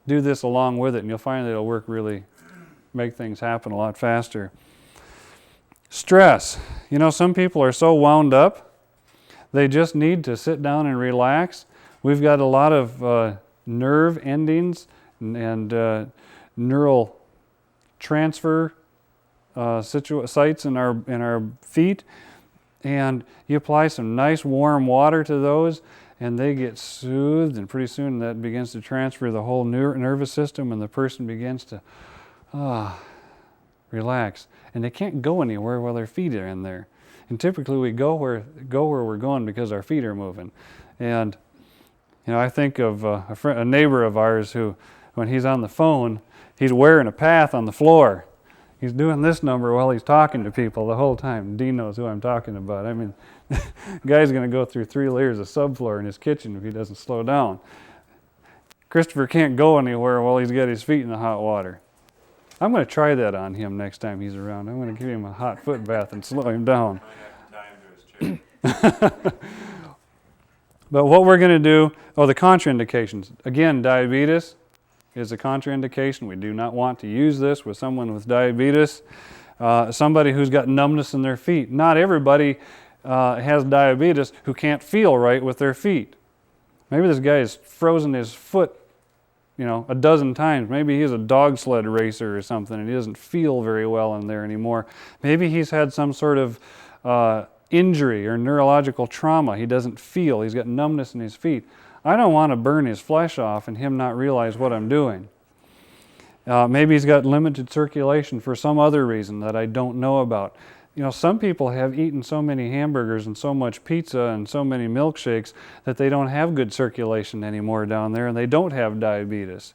Do this along with it, and you'll find that it'll work really, make things happen a lot faster. Stress. Some people are so wound up, they just need to sit down and relax. We've got a lot of nerve endings and neural transfer sites in our feet, and you apply some nice warm water to those, and they get soothed, and pretty soon that begins to transfer the whole nervous system, and the person begins to relax. And they can't go anywhere while their feet are in there. And typically we go where we're going because our feet are moving. And I think of a neighbor of ours who, when he's on the phone, he's wearing a path on the floor. He's doing this number while he's talking to people the whole time. Dean knows who I'm talking about. I mean, the guy's going to go through 3 layers of subfloor in his kitchen if he doesn't slow down. Christopher can't go anywhere while he's got his feet in the hot water. I'm going to try that on him next time he's around. I'm going to give him a hot foot bath and slow him down. But what we're going to do, the contraindications. Again, diabetes is a contraindication. We do not want to use this with someone with diabetes. Somebody who's got numbness in their feet. Not everybody has diabetes who can't feel right with their feet. Maybe this guy has frozen his foot a dozen times. Maybe he's a dog sled racer or something and he doesn't feel very well in there anymore. Maybe he's had some sort of injury or neurological trauma. He doesn't feel. He's got numbness in his feet. I don't want to burn his flesh off and him not realize what I'm doing. Maybe he's got limited circulation for some other reason that I don't know about. Some people have eaten so many hamburgers and so much pizza and so many milkshakes that they don't have good circulation anymore down there, and they don't have diabetes.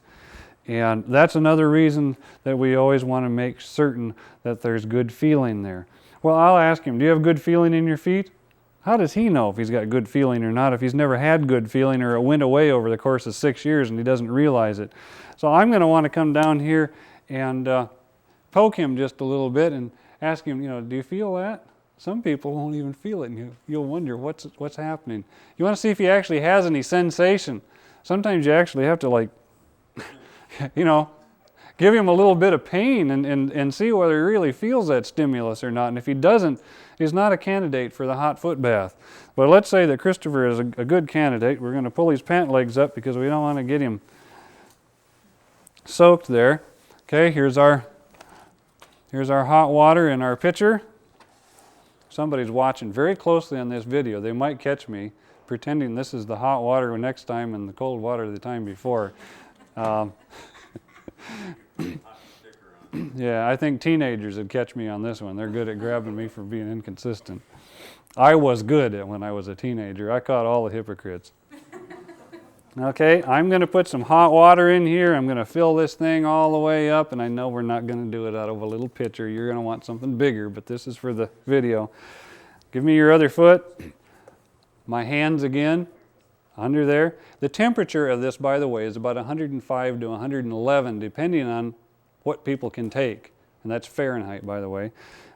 And that's another reason that we always want to make certain that there's good feeling there. Well, I'll ask him, do you have good feeling in your feet? How does he know if he's got good feeling or not if he's never had good feeling or it went away over the course of 6 years and he doesn't realize it? So I'm going to want to come down here and poke him just a little bit and ask him, do you feel that? Some people won't even feel it, and you'll wonder what's happening. You want to see if he actually has any sensation. Sometimes you actually have to give him a little bit of pain and see whether he really feels that stimulus or not. And if he doesn't, he's not a candidate for the hot foot bath. But let's say that Christopher is a good candidate. We're going to pull his pant legs up because we don't want to get him soaked there. Okay, here's our hot water in our pitcher. Somebody's watching very closly on this video. They might catch me pretending this is the hot water next time and the cold water the time before. Yeah, I think teenagers would catch me on this one. They're good at grabbing me for being inconsistent. I was good at when I was a teenager. I caught all the hypocrites. Okay, I'm going to put some hot water in here. I'm going to fill this thing all the way up, and I know we're not going to do it out of a little pitcher. You're going to want something bigger, but this is for the video. Give me your other foot. My hands again, under there. The temperature of this, by the way, is about 105 to 111, depending on what people can take. And that's Fahrenheit, by the way.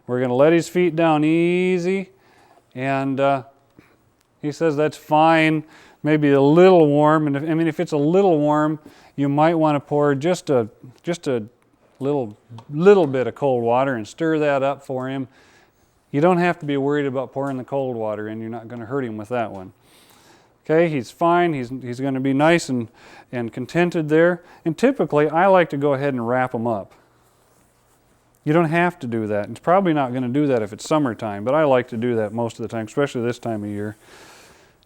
We're going to let his feet down easy, and he says that's fine. Maybe a little warm, and if it's a little warm, you might want to pour just a little bit of cold water and stir that up for him. You don't have to be worried about pouring the cold water in. You're not going to hurt him with that one. Okay, he's fine. He's going to be nice and contented there. And typically, I like to go ahead and wrap him up. You don't have to do that. It's probably not going to do that if it's summertime, but I like to do that most of the time, especially this time of year.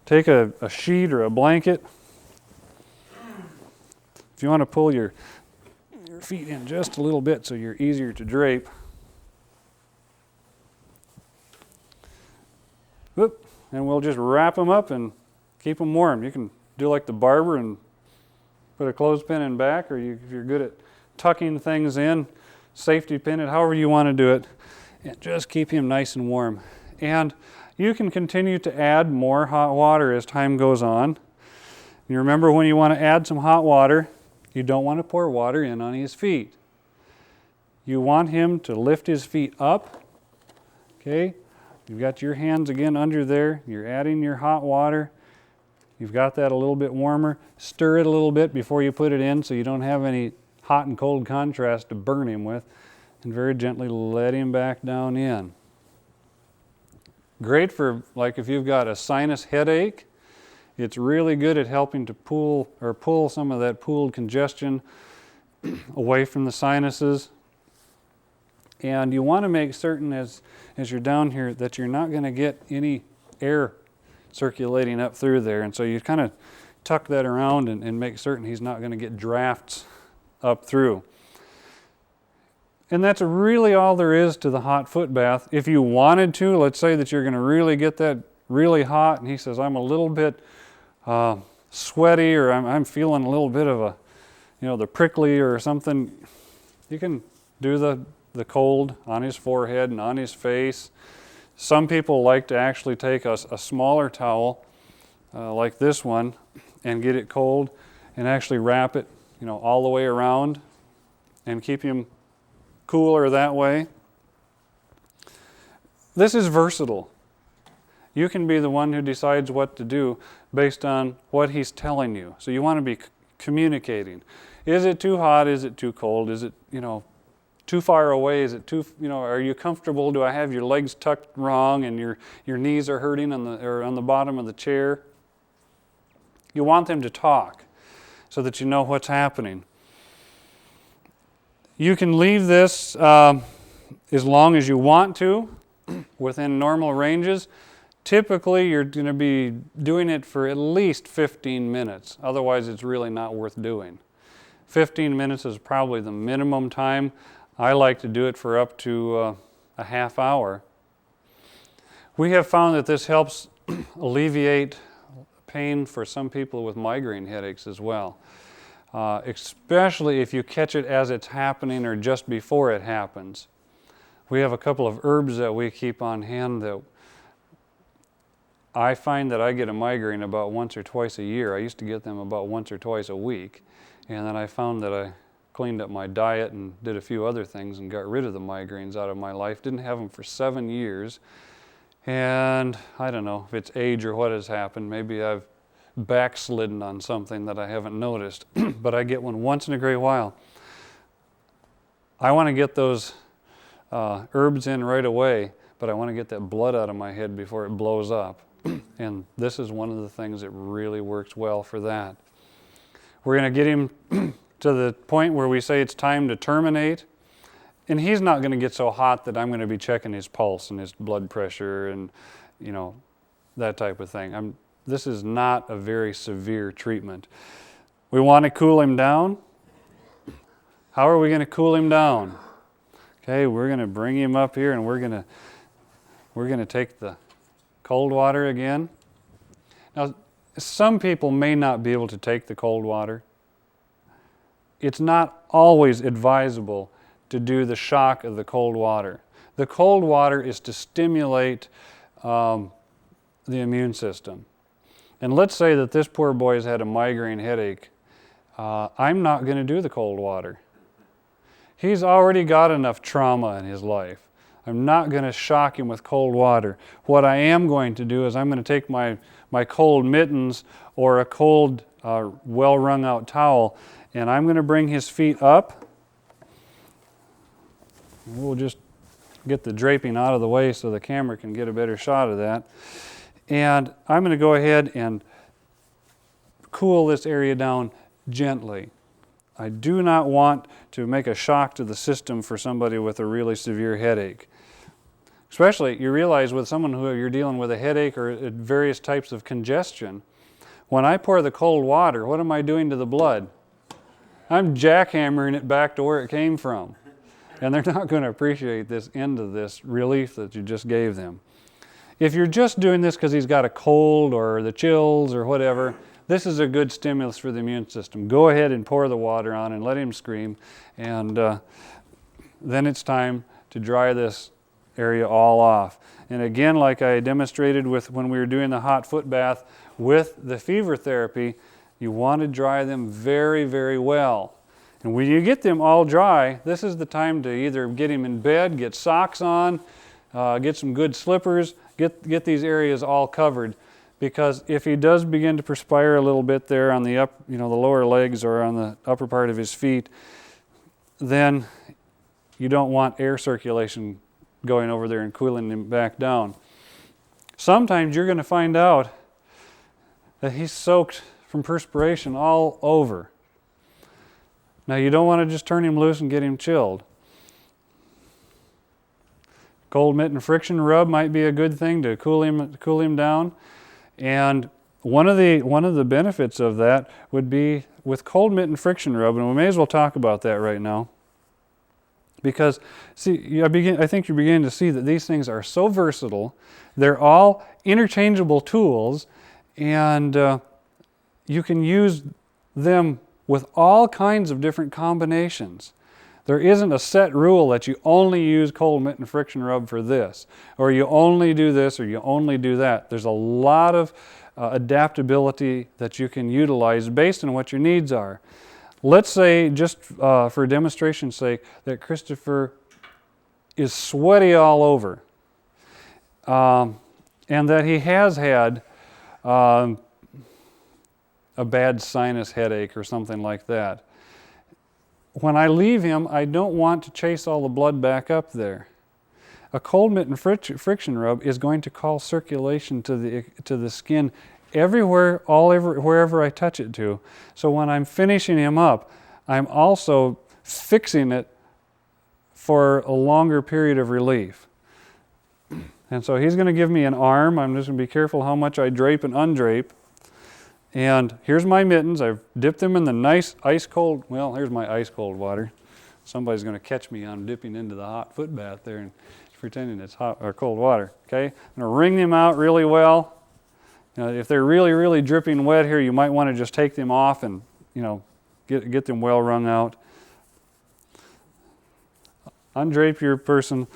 Take a sheet or a blanket, if you want to pull your feet in just a little bit so you're easier to drape. Whoop, and we'll just wrap them up and keep them warm. You can do like the barber and put a clothespin in back, or if you're good at tucking things in, safety pin it, however you want to do it, and just keep him nice and warm. And you can continue to add more hot water as time goes on. You remember, when you want to add some hot water, you don't want to pour water in on his feet. You want him to lift his feet up. Okay? You've got your hands again under there. You're adding your hot water. You've got that a little bit warmer. Stir it a little bit before you put it in so you don't have any hot and cold contrast to burn him with. And very gently let him back down in. Great for, like, if you've got a sinus headache. It's really good at helping to pull some of that pooled congestion away from the sinuses. And you want to make certain as you're down here that you're not going to get any air circulating up through there. And so you kind of tuck that around and make certain he's not going to get drafts up through. And that's really all there is to the hot foot bath. If you wanted to, let's say that you're going to really get that really hot, and he says, I'm a little bit sweaty, or I'm feeling a little bit of the prickly or something, you can do the cold on his forehead and on his face. Some people like to actually take a smaller towel like this one and get it cold and actually wrap it all the way around and keep him cooler that way. This is versatile. You can be the one who decides what to do based on what he's telling you. So you want to be communicating. Is it too hot? Is it too cold? Is it, too far away? Is it too, are you comfortable? Do I have your legs tucked wrong and your knees are hurting on the bottom of the chair? You want them to talk so that you know what's happening. You can leave this as long as you want to within normal ranges. Typically, you're going to be doing it for at least 15 minutes. Otherwise, it's really not worth doing. 15 minutes is probably the minimum time. I like to do it for up to a half hour. We have found that this helps alleviate pain for some people with migraine headaches as well, especially if you catch it as it's happening or just before it happens. We have a couple of herbs that we keep on hand that I find that I get a migraine about once or twice a year. I used to get them about once or twice a week. And then I found that I cleaned up my diet and did a few other things and got rid of the migraines out of my life. Didn't have them for 7 years. And I don't know if it's age or what has happened. Maybe I've backslidden on something that I haven't noticed. But I get one once in a great while. I want to get those herbs in right away, but I want to get that blood out of my head before it blows up. And this is one of the things that really works well for that. We're going to get him to the point where we say it's time to terminate. And he's not going to get so hot that I'm going to be checking his pulse and his blood pressure and, that type of thing. This is not a very severe treatment. We want to cool him down. How are we going to cool him down? Okay, we're going to bring him up here and we're going to take the cold water again. Now, some people may not be able to take the cold water. It's not always advisable to do the shock of the cold water. The cold water is to stimulate the immune system. And let's say that this poor boy has had a migraine headache. I'm not going to do the cold water. He's already got enough trauma in his life. I'm not going to shock him with cold water. What I am going to do is I'm going to take my cold mittens or a cold, well-wrung out towel, and I'm going to bring his feet up. We'll just get the draping out of the way so the camera can get a better shot of that. And I'm going to go ahead and cool this area down gently. I do not want to make a shock to the system for somebody with a really severe headache. Especially, you realize with someone who you're dealing with a headache or various types of congestion, when I pour the cold water, what am I doing to the blood? I'm jackhammering it back to where it came from. And they're not going to appreciate this end of this relief that you just gave them. If you're just doing this because he's got a cold or the chills or whatever, this is a good stimulus for the immune system. Go ahead and pour the water on and let him scream. And then it's time to dry this area all off. And again, like I demonstrated with when we were doing the hot foot bath with the fever therapy, you want to dry them very, very well. And when you get them all dry, this is the time to either get him in bed, get socks on, get some good slippers, get these areas all covered. Because if he does begin to perspire a little bit there on the the lower legs or on the upper part of his feet, then you don't want air circulation going over there and cooling him back down. Sometimes you're going to find out that he's soaked from perspiration all over. Now you don't want to just turn him loose and get him chilled. Cold mitten friction rub might be a good thing to cool him down. And one of the benefits of that would be with cold mitten friction rub, and we may as well talk about that right now. Because, see, I think you're beginning to see that these things are so versatile. They're all interchangeable tools, and you can use them with all kinds of different combinations. There isn't a set rule that you only use cold mitten friction rub for this, or you only do this, or you only do that. There's a lot of adaptability that you can utilize based on what your needs are. Let's say, just for demonstration's sake, that Christopher is sweaty all over, and that he has had a bad sinus headache or something like that. When I leave him, I don't want to chase all the blood back up there. A cold mitten friction rub is going to call circulation to the skin everywhere, wherever I touch it to. So when I'm finishing him up, I'm also fixing it for a longer period of relief. And so he's going to give me an arm. I'm just going to be careful how much I drape and undrape. And here's my mittens. I've dipped them in the nice ice cold, well, here's my ice cold water. Somebody's going to catch me on dipping into the hot foot bath there and pretending it's hot or cold water. Okay, I'm going to wring them out really well. If they're really, really dripping wet here, you might want to just take them off and, get them well wrung out. Undrape your person,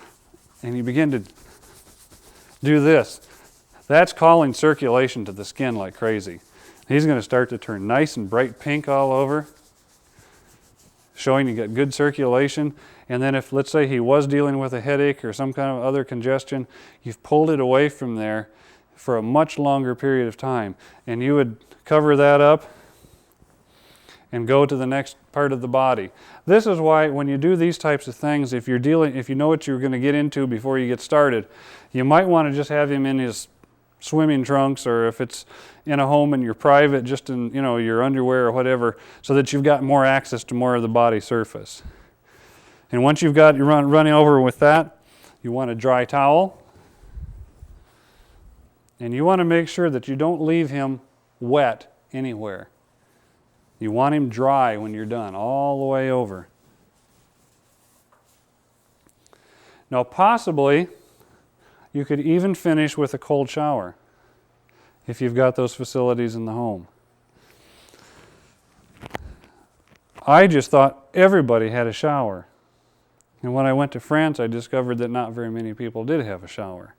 and you begin to do this. That's calling circulation to the skin like crazy. He's going to start to turn nice and bright pink all over, showing you got good circulation. And then if, let's say, he was dealing with a headache or some kind of other congestion, you've pulled it away from there for a much longer period of time. And you would cover that up and go to the next part of the body. This is why when you do these types of things, if you know what you're going to get into before you get started, you might want to just have him in his swimming trunks, or if it's in a home and you're private, just in your underwear or whatever, so that you've got more access to more of the body surface. And once you're running over with that, you want a dry towel. And you want to make sure that you don't leave him wet anywhere. You want him dry when you're done, all the way over. Now, possibly, you could even finish with a cold shower if you've got those facilities in the home. I just thought everybody had a shower. And when I went to France, I discovered that not very many people did have a shower.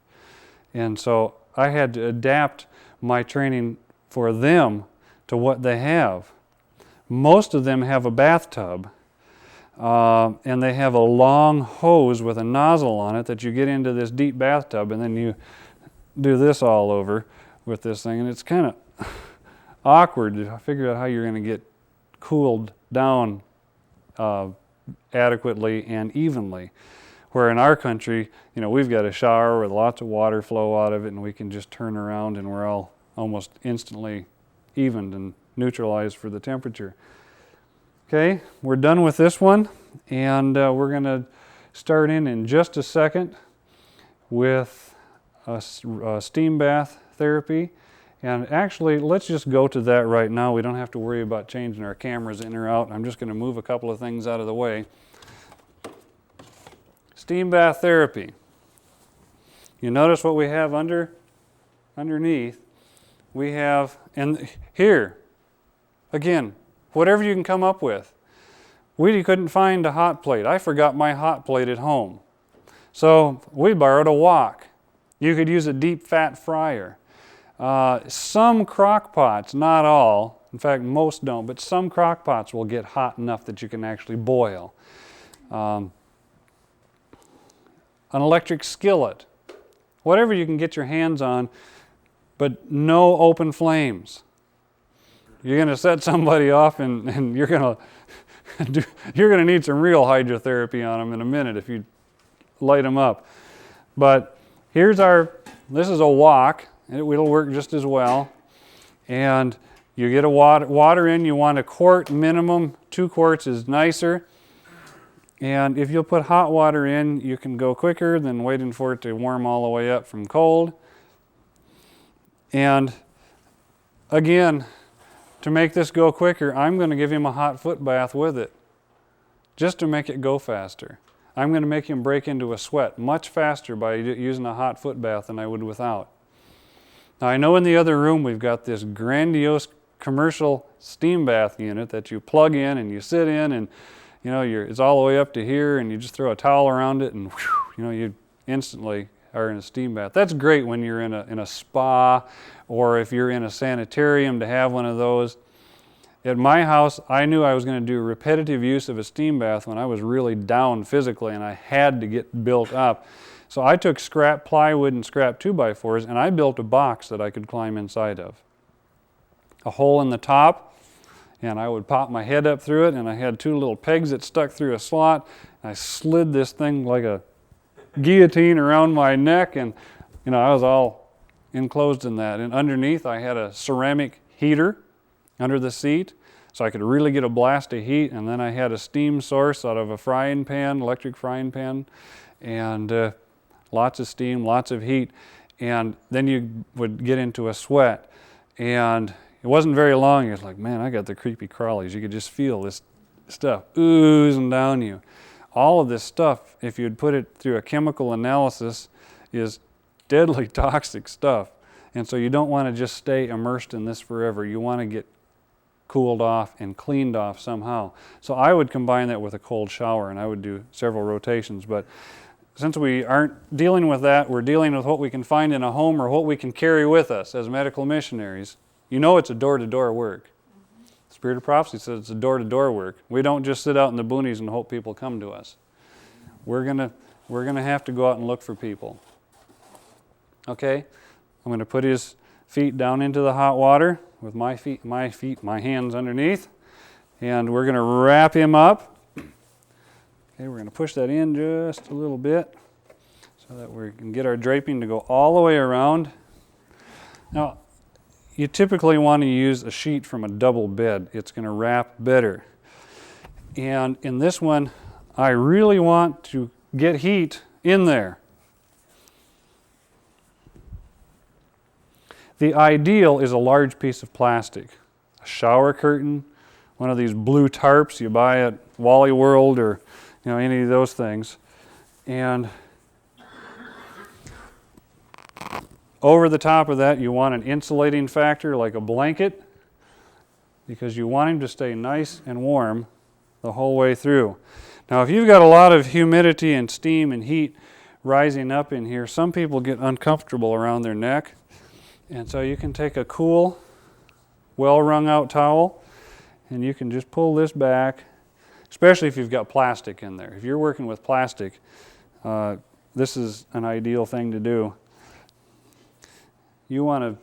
And so I had to adapt my training for them to what they have. Most of them have a bathtub, and they have a long hose with a nozzle on it that you get into this deep bathtub, and then you do this all over with this thing. And it's kind of awkward to figure out how you're going to get cooled down adequately and evenly. Where in our country, we've got a shower with lots of water flow out of it, and we can just turn around and we're all almost instantly evened and neutralized for the temperature. Okay, we're done with this one, and we're going to start in just a second with a steam bath therapy, And actually, let's just go to that right now. We don't have to worry about changing our cameras in or out. I'm just going to move a couple of things out of the way. Steam bath therapy. You notice what we have underneath. We have, and here, again, whatever you can come up with. We couldn't find a hot plate. I forgot my hot plate at home. So we borrowed a wok. You could use a deep fat fryer. Some crock pots, not all, in fact most don't, but some crock pots will get hot enough that you can actually boil. An electric skillet, whatever you can get your hands on, but no open flames. You're going to set somebody off and you're going to need some real hydrotherapy on them in a minute if you light them up. But this is a wok. It'll work just as well. And you get a water in, you want a quart minimum, 2 quarts is nicer. And if you'll put hot water in, you can go quicker than waiting for it to warm all the way up from cold. And again, to make this go quicker, I'm going to give him a hot foot bath with it, just to make it go faster. I'm going to make him break into a sweat much faster by using a hot foot bath than I would without. Now I know in the other room we've got this grandiose commercial steam bath unit that you plug in and you sit in, and you know it's all the way up to here, and you just throw a towel around it, and whew, you know you instantly are in a steam bath. That's great when you're in a spa, or if you're in a sanitarium to have one of those. At my house, I knew I was going to do repetitive use of a steam bath when I was really down physically and I had to get built up. So I took scrap plywood and scrap 2x4s and I built a box that I could climb inside of. A hole in the top, and I would pop my head up through it, and I had 2 little pegs that stuck through a slot. I slid this thing like a guillotine around my neck, and you know I was all enclosed in that. And underneath I had a ceramic heater under the seat, so I could really get a blast of heat. And then I had a steam source out of a frying pan, electric frying pan, and lots of steam, lots of heat. And then you would get into a sweat, and it wasn't very long. It was like, man, I got the creepy crawlies. You could just feel this stuff oozing down you. All of this stuff, if you'd put it through a chemical analysis, is deadly toxic stuff. And so you don't want to just stay immersed in this forever. You want to get cooled off and cleaned off somehow. So I would combine that with a cold shower, and I would do several rotations. But since we aren't dealing with that, we're dealing with what we can find in a home or what we can carry with us as medical missionaries. You know it's a door-to-door work. Spirit of Prophecy says it's a door-to-door work. We don't just sit out in the boonies and hope people come to us. We're gonna have to go out and look for people. Okay? I'm going to put his feet down into the hot water with my hands underneath, and we're going to wrap him up. Okay, we're going to push that in just a little bit so that we can get our draping to go all the way around. Now, you typically want to use a sheet from a double bed. It's going to wrap better. And in this one, I really want to get heat in there. The ideal is a large piece of plastic, a shower curtain, one of these blue tarps you buy at Wally World or any of those things. And over the top of that, you want an insulating factor like a blanket, because you want him to stay nice and warm the whole way through. Now, if you've got a lot of humidity and steam and heat rising up in here, some people get uncomfortable around their neck. And so you can take a cool, well-wrung out towel, and you can just pull this back, especially if you've got plastic in there. If you're working with plastic, this is an ideal thing to do. You want to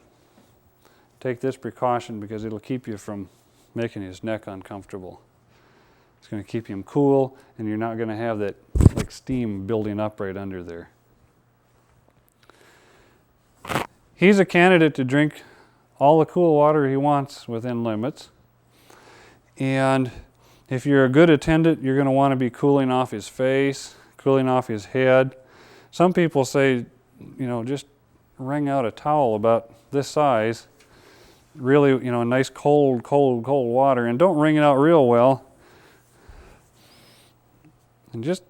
take this precaution because it'll keep you from making his neck uncomfortable. It's going to keep him cool, and you're not going to have that like steam building up right under there. He's a candidate to drink all the cool water he wants within limits. And if you're a good attendant, you're going to want to be cooling off his face, cooling off his head. Some people say, just wring out a towel about this size really, nice cold water, and don't wring it out real well. And just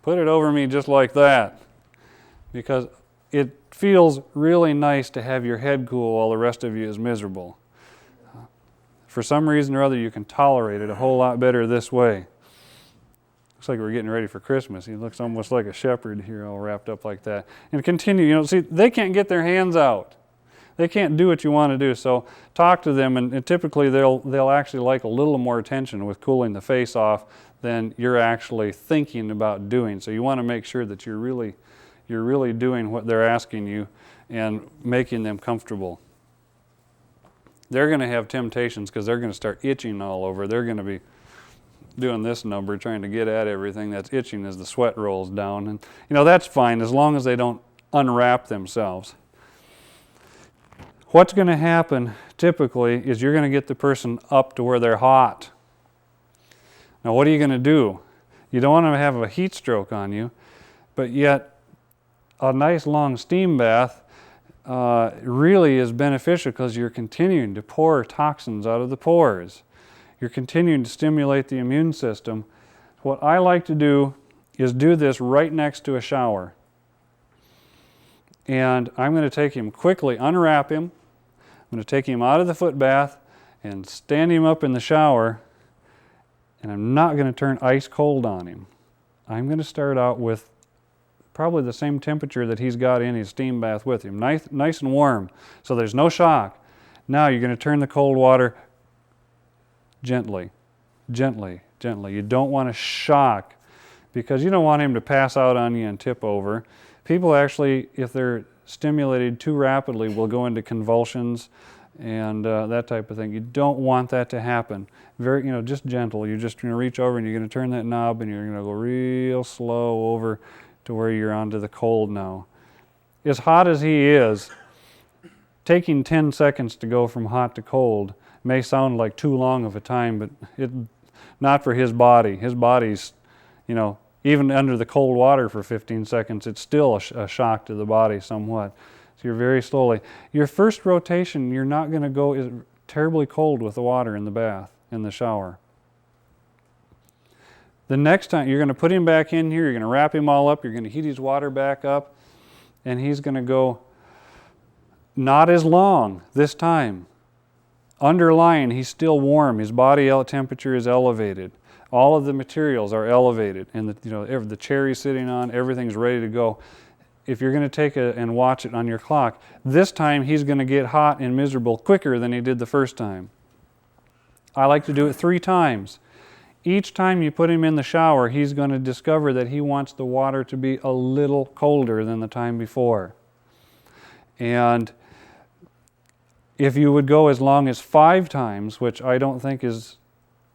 put it over me just like that, because it feels really nice to have your head cool while the rest of you is miserable. For some reason or other, you can tolerate it a whole lot better this way. Looks like we're getting ready for Christmas. He looks almost like a shepherd here, all wrapped up like that. And continue, see, they can't get their hands out. They can't do what you want to do, so talk to them, and typically they'll actually like a little more attention with cooling the face off than you're actually thinking about doing. So you want to make sure that you're really doing what they're asking you and making them comfortable. They're going to have temptations because they're going to start itching all over. They're going to be doing this number, trying to get at everything that's itching as the sweat rolls down. And that's fine as long as they don't unwrap themselves. What's going to happen typically is you're going to get the person up to where they're hot. Now what are you going to do? You don't want to have a heat stroke on you, but yet a nice long steam bath really is beneficial because you're continuing to pour toxins out of the pores. You're continuing to stimulate the immune system. What I like to do is do this right next to a shower. And I'm going to take him quickly, unwrap him. I'm going to take him out of the foot bath and stand him up in the shower, and I'm not going to turn ice cold on him. I'm going to start out with probably the same temperature that he's got in his steam bath with him, nice and warm, so there's no shock. Now you're going to turn the cold water gently. You don't want to shock, because you don't want him to pass out on you and tip over. People actually, if they're stimulated too rapidly, will go into convulsions and that type of thing. You don't want that to happen. Very, just gentle. You're just going to reach over and you're going to turn that knob, and you're going to go real slow over to where you're onto the cold now. As hot as he is, taking 10 seconds to go from hot to cold may sound like too long of a time, but not for his body. His body's, even under the cold water for 15 seconds, it's still a shock to the body somewhat. So you're very slowly. Your first rotation, you're not going to go terribly cold with the water in the bath, in the shower. The next time, you're going to put him back in here, you're going to wrap him all up, you're going to heat his water back up, and he's going to go not as long this time. Underlying, he's still warm. His body temperature is elevated. All of the materials are elevated, and the chair he's sitting on, everything's ready to go. If you're going to take and watch it on your clock, this time he's going to get hot and miserable quicker than he did the first time. I like to do it 3 times. Each time you put him in the shower, he's going to discover that he wants the water to be a little colder than the time before. And if you would go as long as 5 times, which I don't think is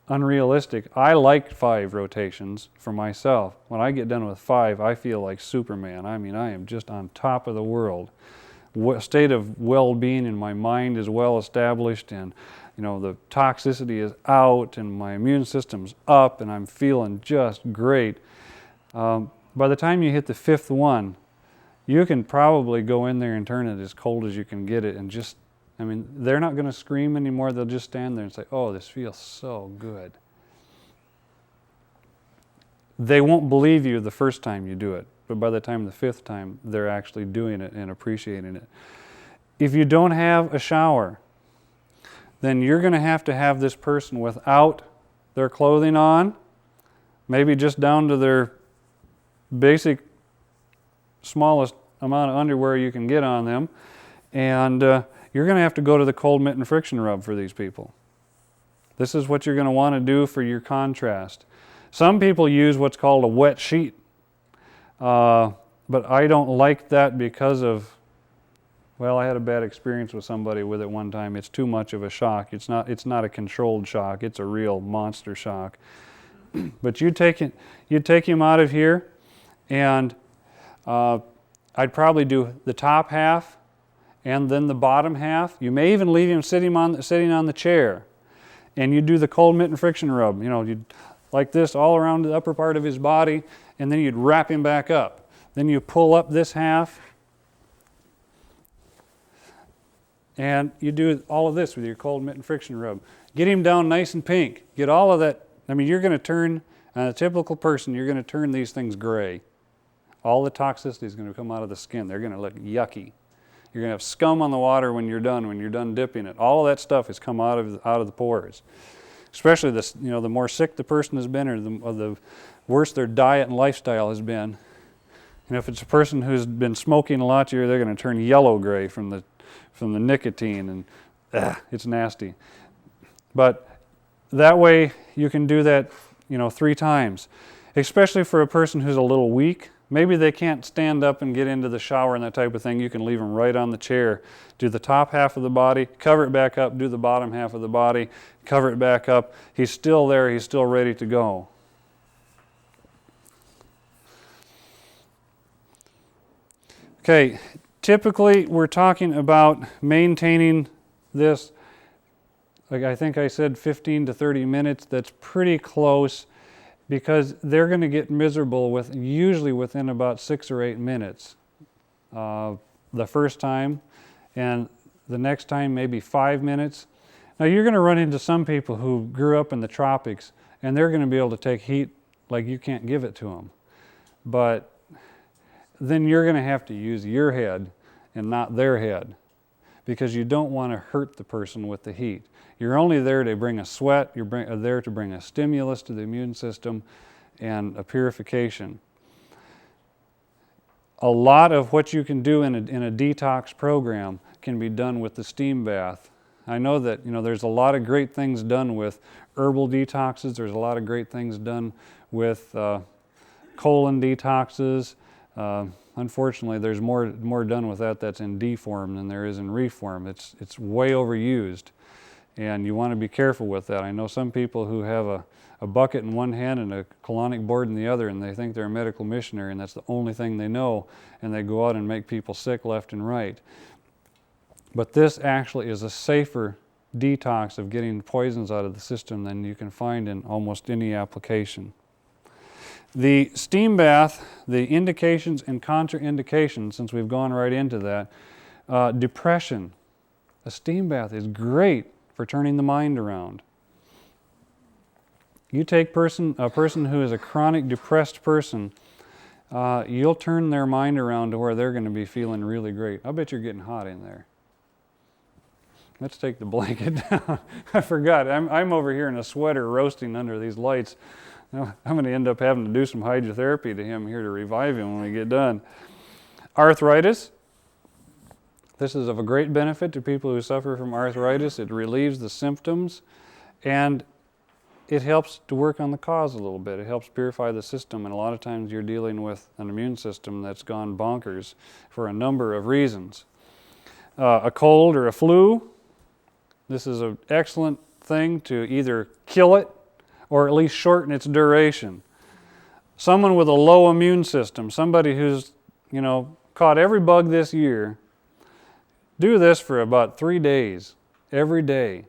unrealistic, I like 5 rotations for myself. When I get done with 5, I feel like Superman. I am just on top of the world. State of well-being in my mind is well established, and the toxicity is out, and my immune system's up, and I'm feeling just great. By the time you hit the 5th one, you can probably go in there and turn it as cold as you can get it, and just, they're not going to scream anymore. They'll just stand there and say, "Oh, this feels so good." They won't believe you the first time you do it, but by the time the 5th time, they're actually doing it and appreciating it. If you don't have a shower, then you're going to have this person without their clothing on, maybe just down to their basic smallest amount of underwear you can get on them, and you're going to have to go to the cold mitten friction rub for these people. This is what you're going to want to do for your contrast. Some people use what's called a wet sheet, but I don't like that because of, I had a bad experience with somebody with it one time. It's too much of a shock. It's not a controlled shock. It's a real monster shock. But you'd take him out of here, and I'd probably do the top half and then the bottom half. You may even leave him sitting on the chair, and you do the cold mitten friction rub. You'd like this all around the upper part of his body, and then you'd wrap him back up. Then you pull up this half, And you do all of this with your cold mitten friction rub. Get him down nice and pink. Get all of that. I mean, you're going to turn, on a typical person, you're going to turn these things gray. All the toxicity is going to come out of the skin. They're going to look yucky. You're going to have scum on the water when you're done dipping it. All of that stuff has come out of the pores. Especially this, the more sick the person has been, or the worse their diet and lifestyle has been. If it's a person who's been smoking a lot, they're going to turn yellow gray from the nicotine, and it's nasty. But that way you can do that, 3 times. Especially for a person who's a little weak. Maybe they can't stand up and get into the shower and that type of thing. You can leave them right on the chair. Do the top half of the body, cover it back up, do the bottom half of the body, cover it back up. He's still there, he's still ready to go. Okay, typically we're talking about maintaining this, like I think I said 15 to 30 minutes. That's pretty close, because they're going to get miserable usually within about 6 or 8 minutes. The first time, and the next time maybe 5 minutes. Now you're going to run into some people who grew up in the tropics, and they're going to be able to take heat like you can't give it to them. But then you're going to have to use your head and not their head, because you don't want to hurt the person with the heat. You're only there to bring a sweat, you're there to bring a stimulus to the immune system and a purification. A lot of what you can do in a detox program can be done with the steam bath. I know that there's a lot of great things done with herbal detoxes. There's a lot of great things done with colon detoxes. Unfortunately, there's more done with that's in D form than there is in re form. It's way overused, and you want to be careful with that. I know some people who have a bucket in one hand and a colonic board in the other, and they think they're a medical missionary, and that's the only thing they know, and they go out and make people sick left and right. But this actually is a safer detox of getting poisons out of the system than you can find in almost any application. The steam bath, the indications and contraindications, since we've gone right into that, depression. A steam bath is great for turning the mind around. You take a person who is a chronic depressed person, you'll turn their mind around to where they're going to be feeling really great. I bet you're getting hot in there. Let's take the blanket down. I forgot, I'm over here in a sweater roasting under these lights. I'm going to end up having to do some hydrotherapy to him here to revive him when we get done. Arthritis. This is of a great benefit to people who suffer from arthritis. It relieves the symptoms, and it helps to work on the cause a little bit. It helps purify the system, and a lot of times you're dealing with an immune system that's gone bonkers for a number of reasons. A cold or a flu. This is an excellent thing to either kill it or at least shorten its duration. Someone with a low immune system, somebody who's, caught every bug this year, do this for about 3 days, every day.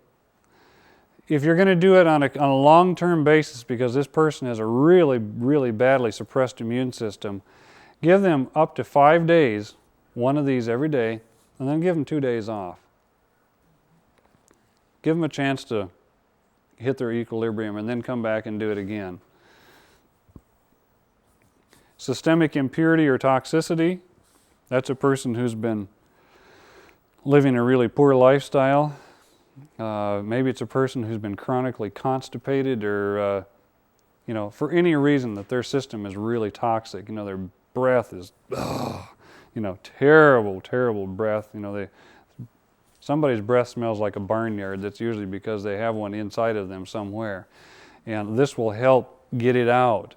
If you're going to do it on a long-term basis, because this person has a really, really badly suppressed immune system, give them up to 5 days, one of these every day, and then give them 2 days off. Give them a chance to hit their equilibrium, and then come back and do it again. Systemic impurity or toxicity, that's a person who's been living a really poor lifestyle. Maybe it's a person who's been chronically constipated, or for any reason that their system is really toxic. Their breath is, terrible, terrible breath. Somebody's breath smells like a barnyard. That's usually because they have one inside of them somewhere. And this will help get it out.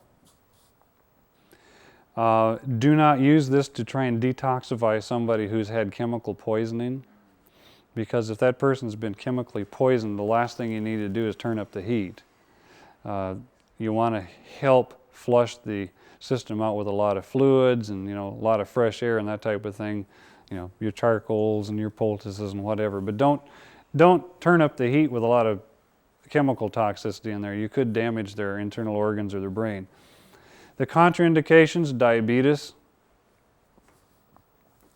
Do not use this to try and detoxify somebody who's had chemical poisoning, because if that person's been chemically poisoned, the last thing you need to do is turn up the heat. You want to help flush the system out with a lot of fluids and a lot of fresh air and that type of thing. Your charcoals and your poultices and whatever, but don't turn up the heat with a lot of chemical toxicity in there. You could damage their internal organs or their brain. The contraindications, diabetes.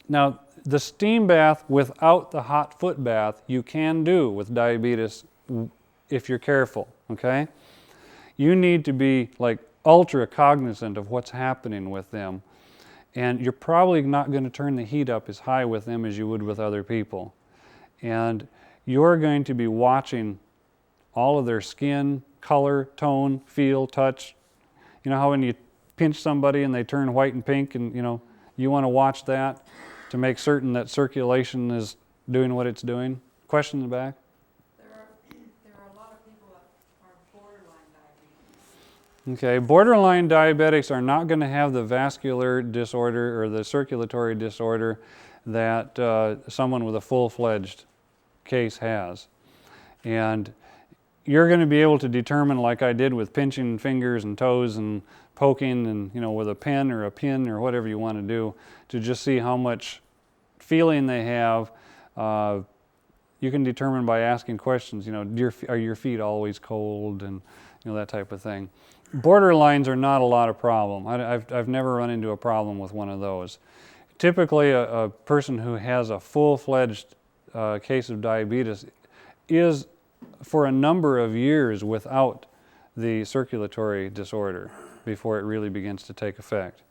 Now, the steam bath without the hot foot bath you can do with diabetes if you're careful, okay? You need to be like ultra cognizant of what's happening with them. And you're probably not going to turn the heat up as high with them as you would with other people. And you're going to be watching all of their skin, color, tone, feel, touch. You know how when you pinch somebody and they turn white and pink, and you want to watch that to make certain that circulation is doing what it's doing? Question in the back? There are a lot of people that are borderline diabetes. Okay, borderline diabetics are not going to have the vascular disorder or the circulatory disorder that someone with a full-fledged case has. And you're going to be able to determine, like I did with pinching fingers and toes and poking and with a pen or a pin or whatever you want to do, to just see how much feeling they have. You can determine by asking questions, are your feet always cold, and that type of thing. Borderlines are not a lot of problem. I've never run into a problem with one of those. Typically a person who has a full-fledged case of diabetes is for a number of years without the circulatory disorder before it really begins to take effect.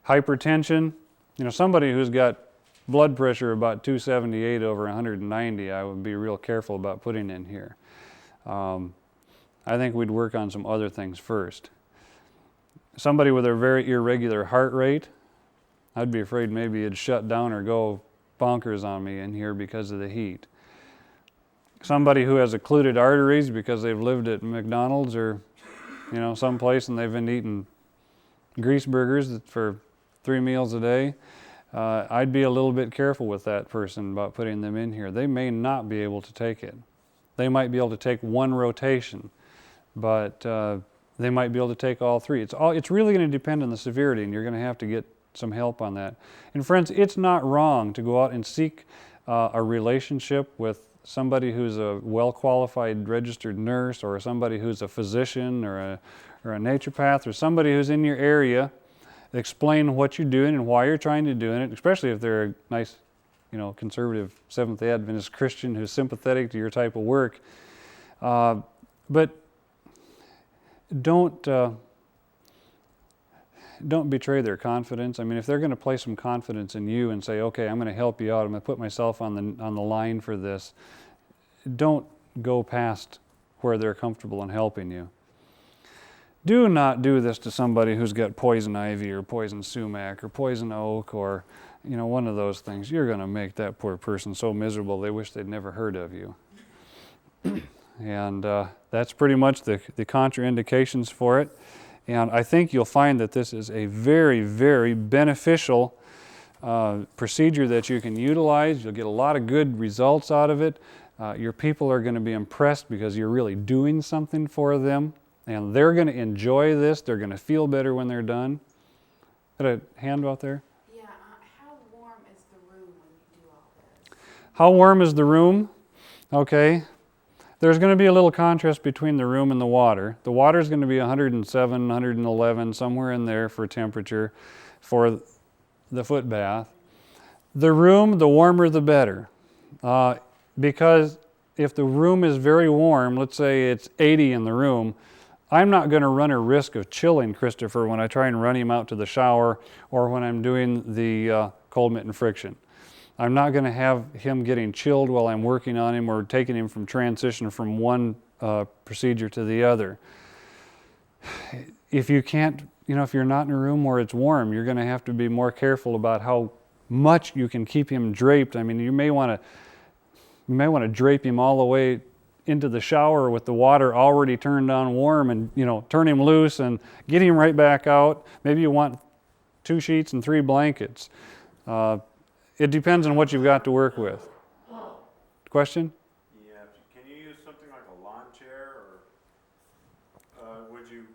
Hypertension, somebody who's got blood pressure about 278 over 190, I would be real careful about putting in here. I think we'd work on some other things first. Somebody with a very irregular heart rate, I'd be afraid maybe it'd shut down or go bonkers on me in here because of the heat. Somebody who has occluded arteries because they've lived at McDonald's or someplace and they've been eating grease burgers for 3 meals a day, I'd be a little bit careful with that person about putting them in here. They may not be able to take it. They might be able to take one rotation, but they might be able to take all 3. It's really going to depend on the severity, and you're going to have to get some help on that. And friends, it's not wrong to go out and seek a relationship with somebody who's a well-qualified registered nurse, or somebody who's a physician or a naturopath, or somebody who's in your area. Explain what you're doing and why you're trying to do it, especially if they're a nice, conservative Seventh-day Adventist Christian who's sympathetic to your type of work. But don't betray their confidence. I mean, if they're going to place some confidence in you and say, okay, I'm going to help you out, I'm going to put myself on the line for this, don't go past where they're comfortable in helping you. Do not do this to somebody who's got poison ivy or poison sumac or poison oak or, one of those things. You're going to make that poor person so miserable they wish they'd never heard of you. And that's pretty much the contraindications for it. And I think you'll find that this is a very, very beneficial procedure that you can utilize. You'll get a lot of good results out of it. Your people are going to be impressed because you're really doing something for them. And they're going to enjoy this. They're going to feel better when they're done. Got a hand out there? Yeah, how warm is the room when you do all this? How warm is the room? Okay. There's going to be a little contrast between the room and the water. The water is going to be 107, 111, somewhere in there for temperature for the foot bath. The room, the warmer the better. Because if the room is very warm, let's say it's 80 in the room, I'm not going to run a risk of chilling Christopher when I try and run him out to the shower or when I'm doing the cold mitten friction. I'm not going to have him getting chilled while I'm working on him or taking him from transition from one procedure to the other. If you can't, if you're not in a room where it's warm, you're going to have to be more careful about how much you can keep him draped. I mean, you may want to drape him all the way into the shower with the water already turned on warm and, turn him loose and get him right back out. Maybe you want 2 sheets and 3 blankets. It depends on what you've got to work with. Question? Yeah, can you use something like a lawn chair, or would you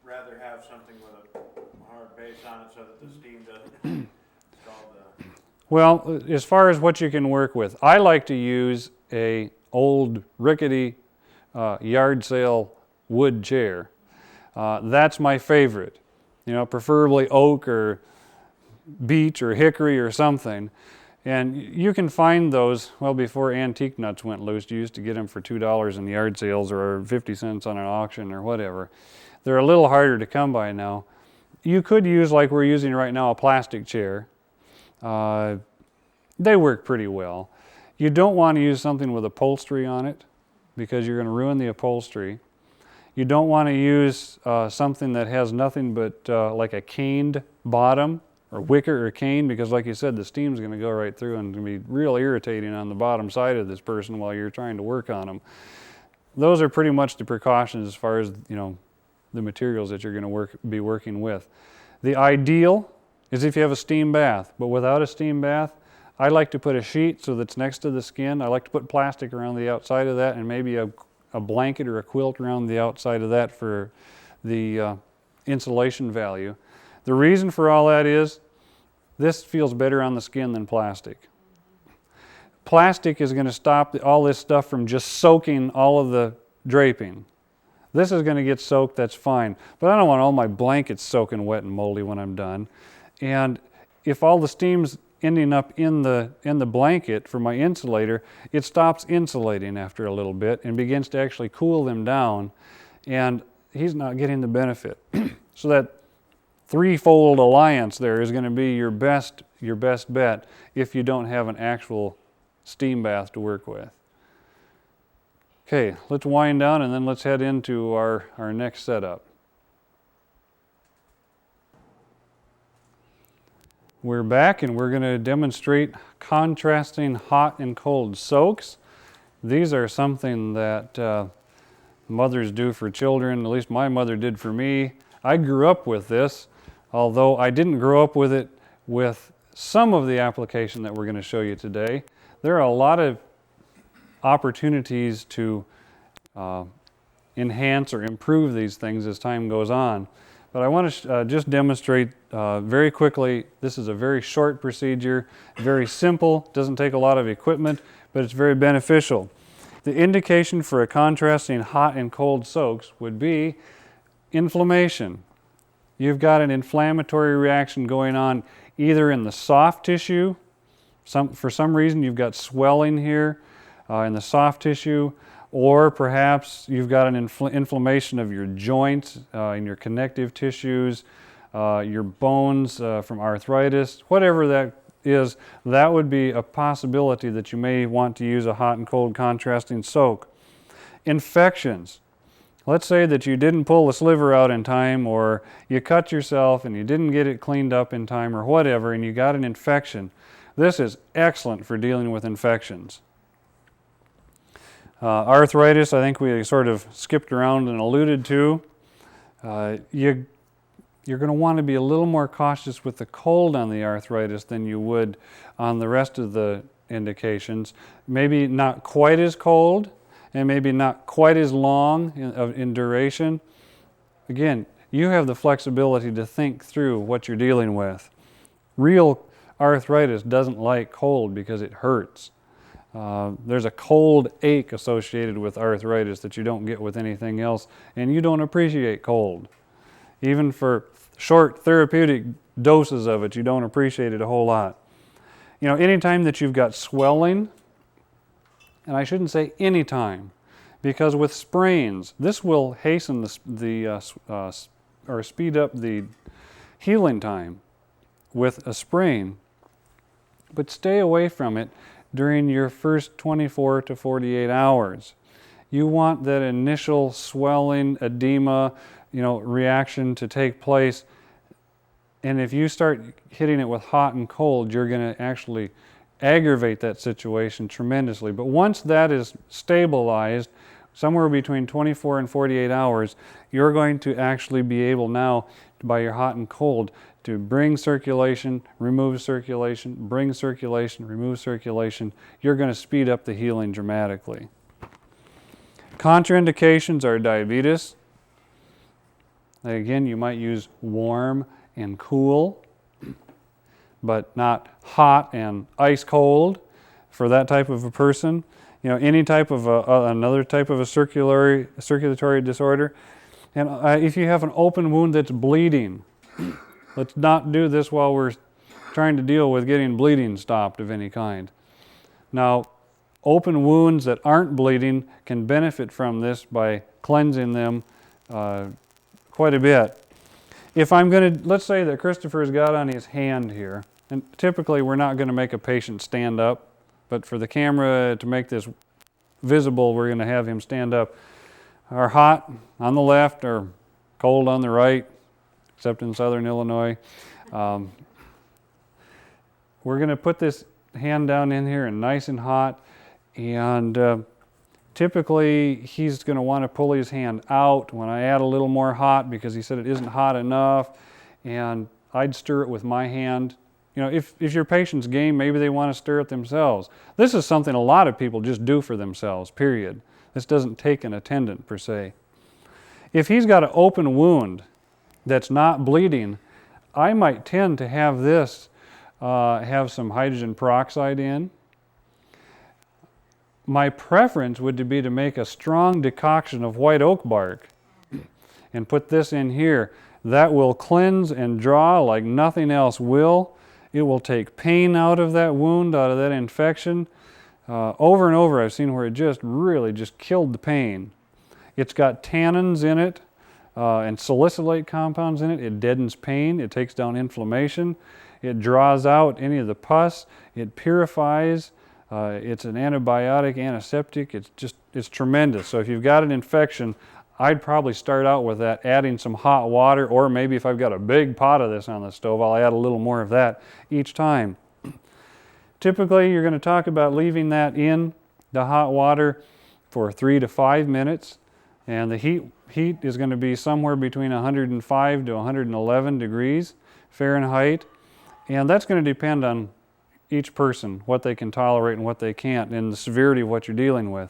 rather have something with a hard base on it so that the steam doesn't scald the... Well, as far as what you can work with, I like to use a old rickety yard sale wood chair. That's my favorite. Preferably oak or beech or hickory or something. And you can find those, well, before antique nuts went loose, you used to get them for $2 in yard sales or 50 cents on an auction or whatever. They're a little harder to come by now. You could use, like we're using right now, a plastic chair. They work pretty well. You don't want to use something with upholstery on it because you're going to ruin the upholstery. You don't want to use something that has nothing but like a caned bottom or wicker or cane, because like you said, the steam's going to go right through and it's going to be real irritating on the bottom side of this person while you're trying to work on them. Those are pretty much the precautions as far as, you know, the materials that you're going to be working with. The ideal is if you have a steam bath, but without a steam bath, I like to put a sheet so that's next to the skin. I like to put plastic around the outside of that and maybe a blanket or a quilt around the outside of that for the insulation value. The reason for all that is this feels better on the skin than plastic. Plastic is going to stop all this stuff from just soaking all of the draping. This is going to get soaked, that's fine. But I don't want all my blankets soaking wet and moldy when I'm done. And if all the steam's ending up in the blanket for my insulator, it stops insulating after a little bit and begins to actually cool them down, and he's not getting the benefit. So that threefold alliance there is going to be your best bet if you don't have an actual steam bath to work with. Okay, let's wind down and then let's head into our next setup. We're back and we're going to demonstrate contrasting hot and cold soaks. These are something that mothers do for children, at least my mother did for me. I grew up with this, although I didn't grow up with it with some of the application that we're going to show you today. There are a lot of opportunities to enhance or improve these things as time goes on. But I want to just demonstrate very quickly. This is a very short procedure, very simple, doesn't take a lot of equipment, but it's very beneficial. The indication for a contrasting hot and cold soaks would be inflammation. You've got an inflammatory reaction going on either in the soft tissue, for some reason you've got swelling here in the soft tissue, or perhaps you've got an inflammation of your joints, in your connective tissues, your bones from arthritis, whatever that is, that would be a possibility that you may want to use a hot and cold contrasting soak. Infections. Let's say that you didn't pull the sliver out in time, or you cut yourself and you didn't get it cleaned up in time or whatever, and you got an infection. This is excellent for dealing with infections. Arthritis, I think we sort of skipped around and alluded to. You're going to want to be a little more cautious with the cold on the arthritis than you would on the rest of the indications. Maybe not quite as cold, and maybe not quite as long in duration. Again, you have the flexibility to think through what you're dealing with. Real arthritis doesn't like cold because it hurts. There's a cold ache associated with arthritis that you don't get with anything else, and you don't appreciate cold. Even for short therapeutic doses of it, you don't appreciate it a whole lot. You know, anytime that you've got swelling, and I shouldn't say anytime, because with sprains, this will hasten or speed up the healing time with a sprain, but stay away from it during your first 24 to 48 hours. You want that initial swelling, edema, reaction to take place. And if you start hitting it with hot and cold, you're going to actually aggravate that situation tremendously. But once that is stabilized, somewhere between 24 and 48 hours, you're going to actually be able now, by your hot and cold, to bring circulation, remove circulation, bring circulation, remove circulation. You're going to speed up the healing dramatically. Contraindications are diabetes. Again, you might use warm and cool, but not hot and ice cold for that type of a person. Any type of another type of a circulatory disorder. And if you have an open wound that's bleeding, let's not do this while we're trying to deal with getting bleeding stopped of any kind. Now, open wounds that aren't bleeding can benefit from this by cleansing them quite a bit. If I'm going to, let's say that Christopher's got on his hand here, and typically we're not going to make a patient stand up, but for the camera to make this visible, we're going to have him stand up. Our hot on the left or cold on the right, except in southern Illinois. We're going to put this hand down in here and nice and hot, and typically he's going to want to pull his hand out when I add a little more hot because he said it isn't hot enough, and I'd stir it with my hand. You know, if your patient's game, maybe they want to stir it themselves. This is something a lot of people just do for themselves, period. This doesn't take an attendant per se. If he's got an open wound that's not bleeding, I might tend to have this have some hydrogen peroxide in. My preference would be to make a strong decoction of white oak bark and put this in here. That will cleanse and draw like nothing else will. It will take pain out of that wound, out of that infection. Over and over I've seen where it just really just killed the pain. It's got tannins in it and salicylate compounds in it. It deadens pain. It takes down inflammation. It draws out any of the pus. It purifies. It's an antibiotic, antiseptic. It's tremendous. So if you've got an infection, I'd probably start out with that, adding some hot water, or maybe if I've got a big pot of this on the stove, I'll add a little more of that each time. Typically, you're going to talk about leaving that in the hot water for 3 to 5 minutes, and the heat is going to be somewhere between 105 to 111 degrees Fahrenheit, and that's going to depend on each person, what they can tolerate and what they can't, and the severity of what you're dealing with.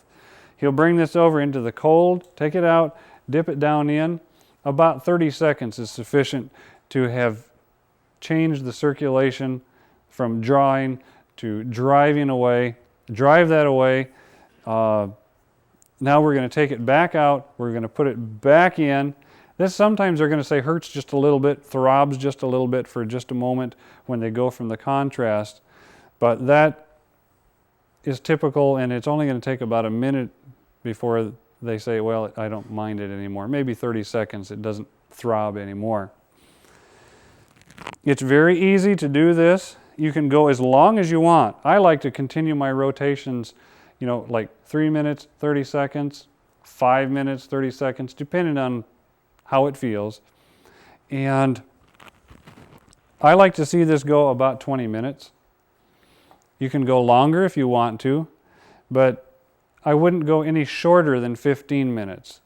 He'll bring this over into the cold, take it out, dip it down in. About 30 seconds is sufficient to have changed the circulation from drawing to driving away. Drive that away. Now we're going to take it back out. We're going to put it back in. This sometimes they're going to say hurts just a little bit, throbs just a little bit for just a moment when they go from the contrast. But that is typical, and it's only going to take about a minute before they say, well, I don't mind it anymore. Maybe 30 seconds, it doesn't throb anymore. It's very easy to do this. You can go as long as you want. I like to continue my rotations, you know, like 3 minutes, 30 seconds, 5 minutes, 30 seconds, depending on how it feels. And I like to see this go about 20 minutes. You can go longer if you want to, but I wouldn't go any shorter than 15 minutes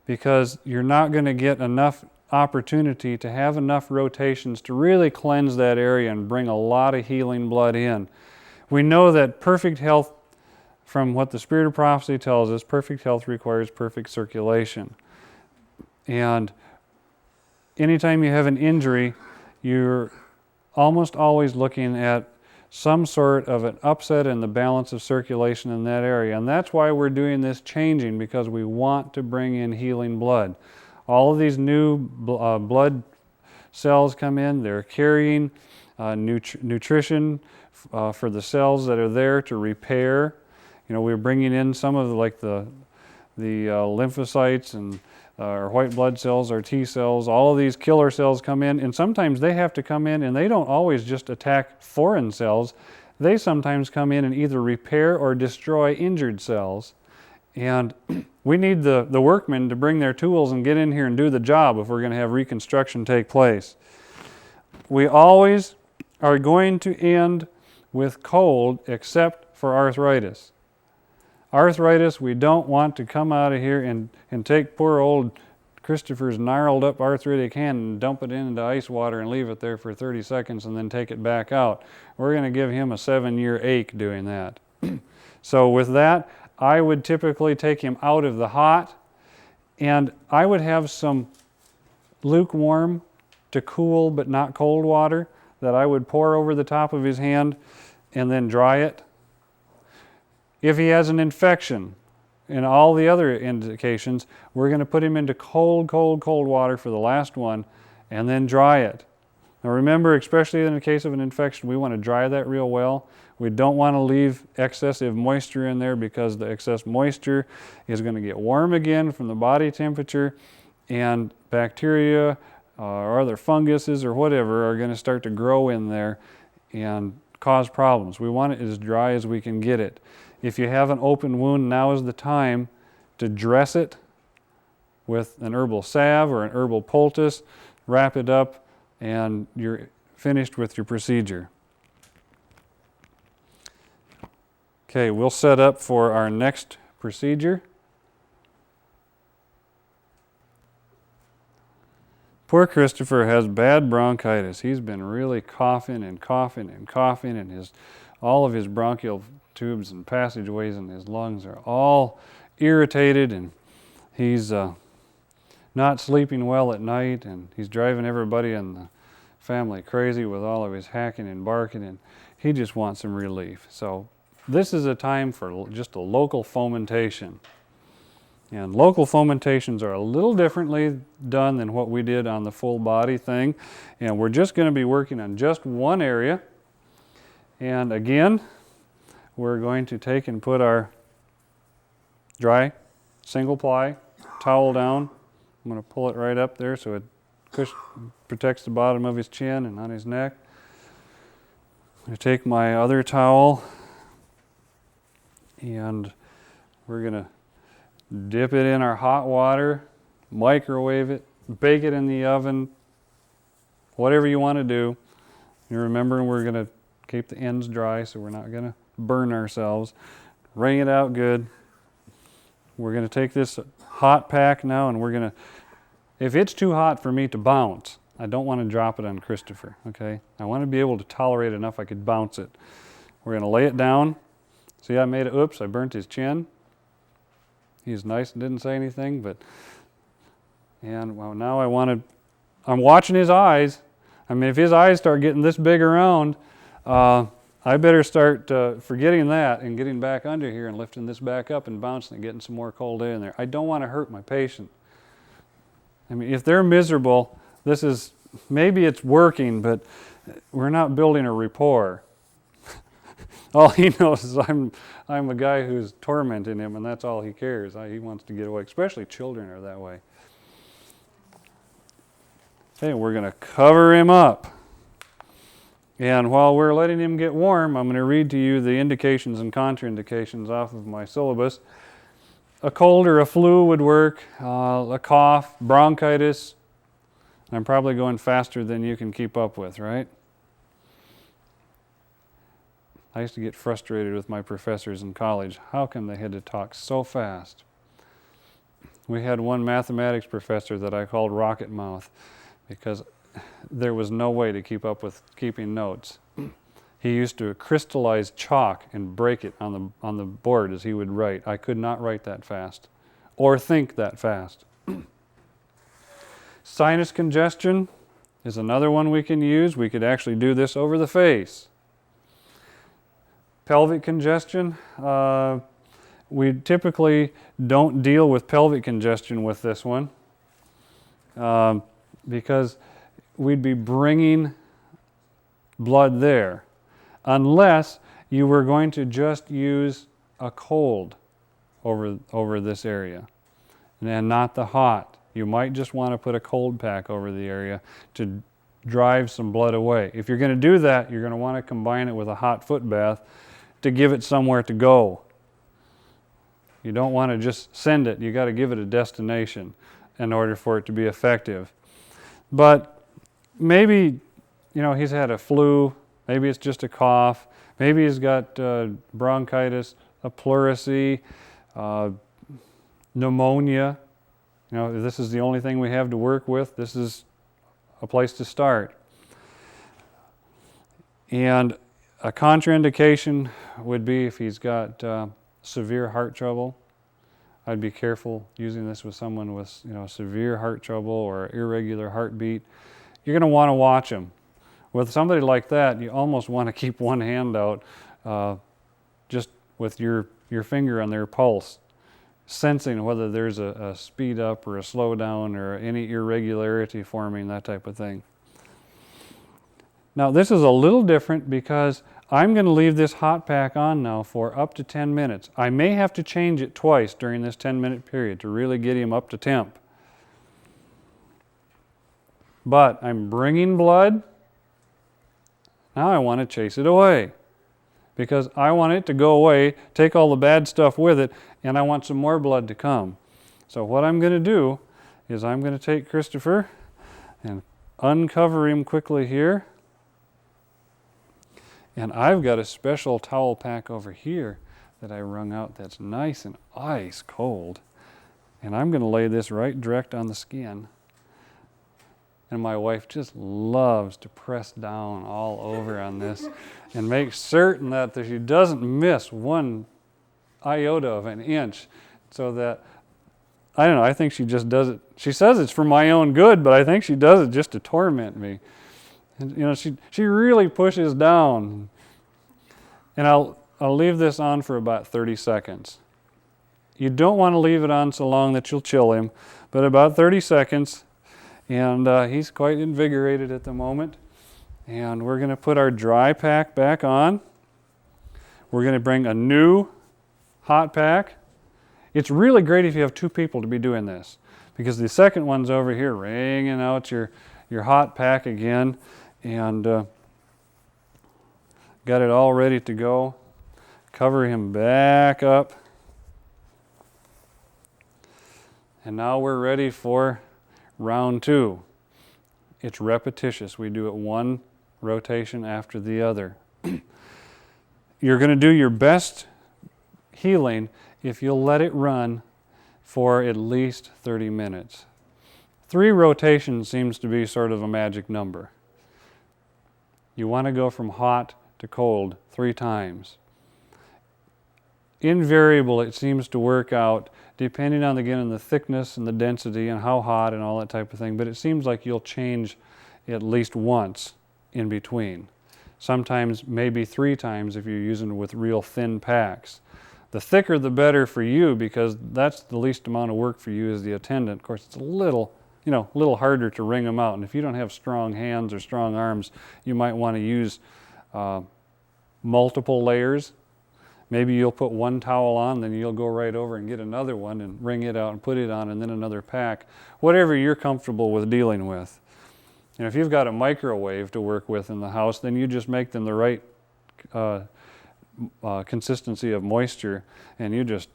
because you're not going to get enough opportunity to have enough rotations to really cleanse that area and bring a lot of healing blood in. We know that perfect health, from what the Spirit of Prophecy tells us, perfect health requires perfect circulation. And anytime you have an injury, you're almost always looking at some sort of an upset in the balance of circulation in that area. And that's why we're doing this changing, because we want to bring in healing blood. All of these new blood cells come in. They're carrying nutrition for the cells that are there to repair. You know, we're bringing in some of the lymphocytes and our white blood cells, our T cells, all of these killer cells come in, and sometimes they have to come in, and they don't always just attack foreign cells. They sometimes come in and either repair or destroy injured cells. And we need the workmen to bring their tools and get in here and do the job if we're going to have reconstruction take place. We always are going to end with cold except for arthritis. Arthritis, we don't want to come out of here and take poor old Christopher's gnarled up arthritic hand and dump it into ice water and leave it there for 30 seconds and then take it back out. We're going to give him a 7-year ache doing that. So with that, I would typically take him out of the hot, and I would have some lukewarm to cool but not cold water that I would pour over the top of his hand and then dry it. If he has an infection and all the other indications, we're going to put him into cold water for the last one and then dry it. Now remember, especially in the case of an infection, we want to dry that real well. We don't want to leave excessive moisture in there because the excess moisture is going to get warm again from the body temperature, and bacteria or other funguses or whatever are going to start to grow in there and cause problems. We want it as dry as we can get it. If you have an open wound, now is the time to dress it with an herbal salve or an herbal poultice, wrap it up, and you're finished with your procedure. Okay, we'll set up for our next procedure. Poor Christopher has bad bronchitis. He's been really coughing and coughing and coughing, and all of his bronchial tubes and passageways in his lungs are all irritated, and he's not sleeping well at night, and he's driving everybody in the family crazy with all of his hacking and barking, and he just wants some relief. So this is a time for just a local fomentation. And local fomentations are a little differently done than what we did on the full body thing. And we're just going to be working on just one area. And again, we're going to take and put our dry single ply towel down. I'm going to pull it right up there so it protects the bottom of his chin and on his neck. I'm going to take my other towel and we're going to dip it in our hot water, microwave it, bake it in the oven, whatever you want to do. You remember, we're going to keep the ends dry so we're not going to burn ourselves. Wring it out good. We're going to take this hot pack now and we're going to, if it's too hot for me to bounce, I don't want to drop it on Christopher, okay? I want to be able to tolerate enough I could bounce it. We're going to lay it down. See, I made it, oops, I burnt his chin. He's nice and didn't say anything, and well, now I'm watching his eyes. I mean, if his eyes start getting this big around, I better start forgetting that and getting back under here and lifting this back up and bouncing and getting some more cold air in there. I don't want to hurt my patient. I mean, if they're miserable, maybe it's working, but we're not building a rapport. All he knows is I'm a guy who's tormenting him, and that's all he cares. He wants to get away, especially children are that way. Okay, we're going to cover him up. And while we're letting him get warm, I'm going to read to you the indications and contraindications off of my syllabus. A cold or a flu would work, a cough, bronchitis. I'm probably going faster than you can keep up with, right? I used to get frustrated with my professors in college. How come they had to talk so fast? We had one mathematics professor that I called Rocket Mouth because there was no way to keep up with keeping notes. He used to crystallize chalk and break it on the board as he would write. I could not write that fast or think that fast. Sinus congestion is another one we can use. We could actually do this over the face. Pelvic congestion, we typically don't deal with pelvic congestion with this one because we'd be bringing blood there unless you were going to just use a cold over this area and not the hot. You might just want to put a cold pack over the area to drive some blood away. If you're going to do that, you're going to want to combine it with a hot foot bath to give it somewhere to go. You don't want to just send it. You got to give it a destination in order for it to be effective. But maybe, he's had a flu. Maybe it's just a cough. Maybe he's got bronchitis, a pleurisy, pneumonia. If this is the only thing we have to work with, this is a place to start. And a contraindication would be if he's got severe heart trouble. I'd be careful using this with someone with severe heart trouble or irregular heartbeat. You're going to want to watch him. With somebody like that, you almost want to keep one hand out just with your finger on their pulse, sensing whether there's a speed up or a slow down or any irregularity forming, that type of thing. Now this is a little different because I'm going to leave this hot pack on now for up to 10 minutes. I may have to change it twice during this 10-minute period to really get him up to temp. But I'm bringing blood. Now I want to chase it away because I want it to go away, take all the bad stuff with it, and I want some more blood to come. So what I'm going to do is I'm going to take Christopher and uncover him quickly here. And I've got a special towel pack over here that I wrung out that's nice and ice cold. And I'm going to lay this right direct on the skin. And my wife just loves to press down all over on this and make certain that she doesn't miss one iota of an inch, so that, I don't know, I think she just does it. She says it's for my own good, but I think she does it just to torment me. And, you know, she really pushes down. And I'll leave this on for about 30 seconds. You don't want to leave it on so long that you'll chill him, but about 30 seconds. And he's quite invigorated at the moment. And we're going to put our dry pack back on. We're going to bring a new hot pack. It's really great if you have 2 people to be doing this, because the second one's over here wringing out your hot pack again. And got it all ready to go. Cover him back up. And now we're ready for round 2. It's repetitious. We do it one rotation after the other. You're going to do your best healing if you'll let it run for at least 30 minutes. 3 rotations seems to be sort of a magic number. You want to go from hot to cold 3 times. Invariable, it seems to work out depending on, again, the thickness and the density and how hot and all that type of thing, but it seems like you'll change at least once in between. Sometimes maybe 3 times if you're using it with real thin packs. The thicker the better for you, because that's the least amount of work for you as the attendant. Of course, it's a little harder to wring them out, and if you don't have strong hands or strong arms, you might want to use multiple layers. Maybe you'll put one towel on, then you'll go right over and get another one and wring it out and put it on, and then another pack. Whatever you're comfortable with dealing with. And if you've got a microwave to work with in the house, then you just make them the right consistency of moisture, and you just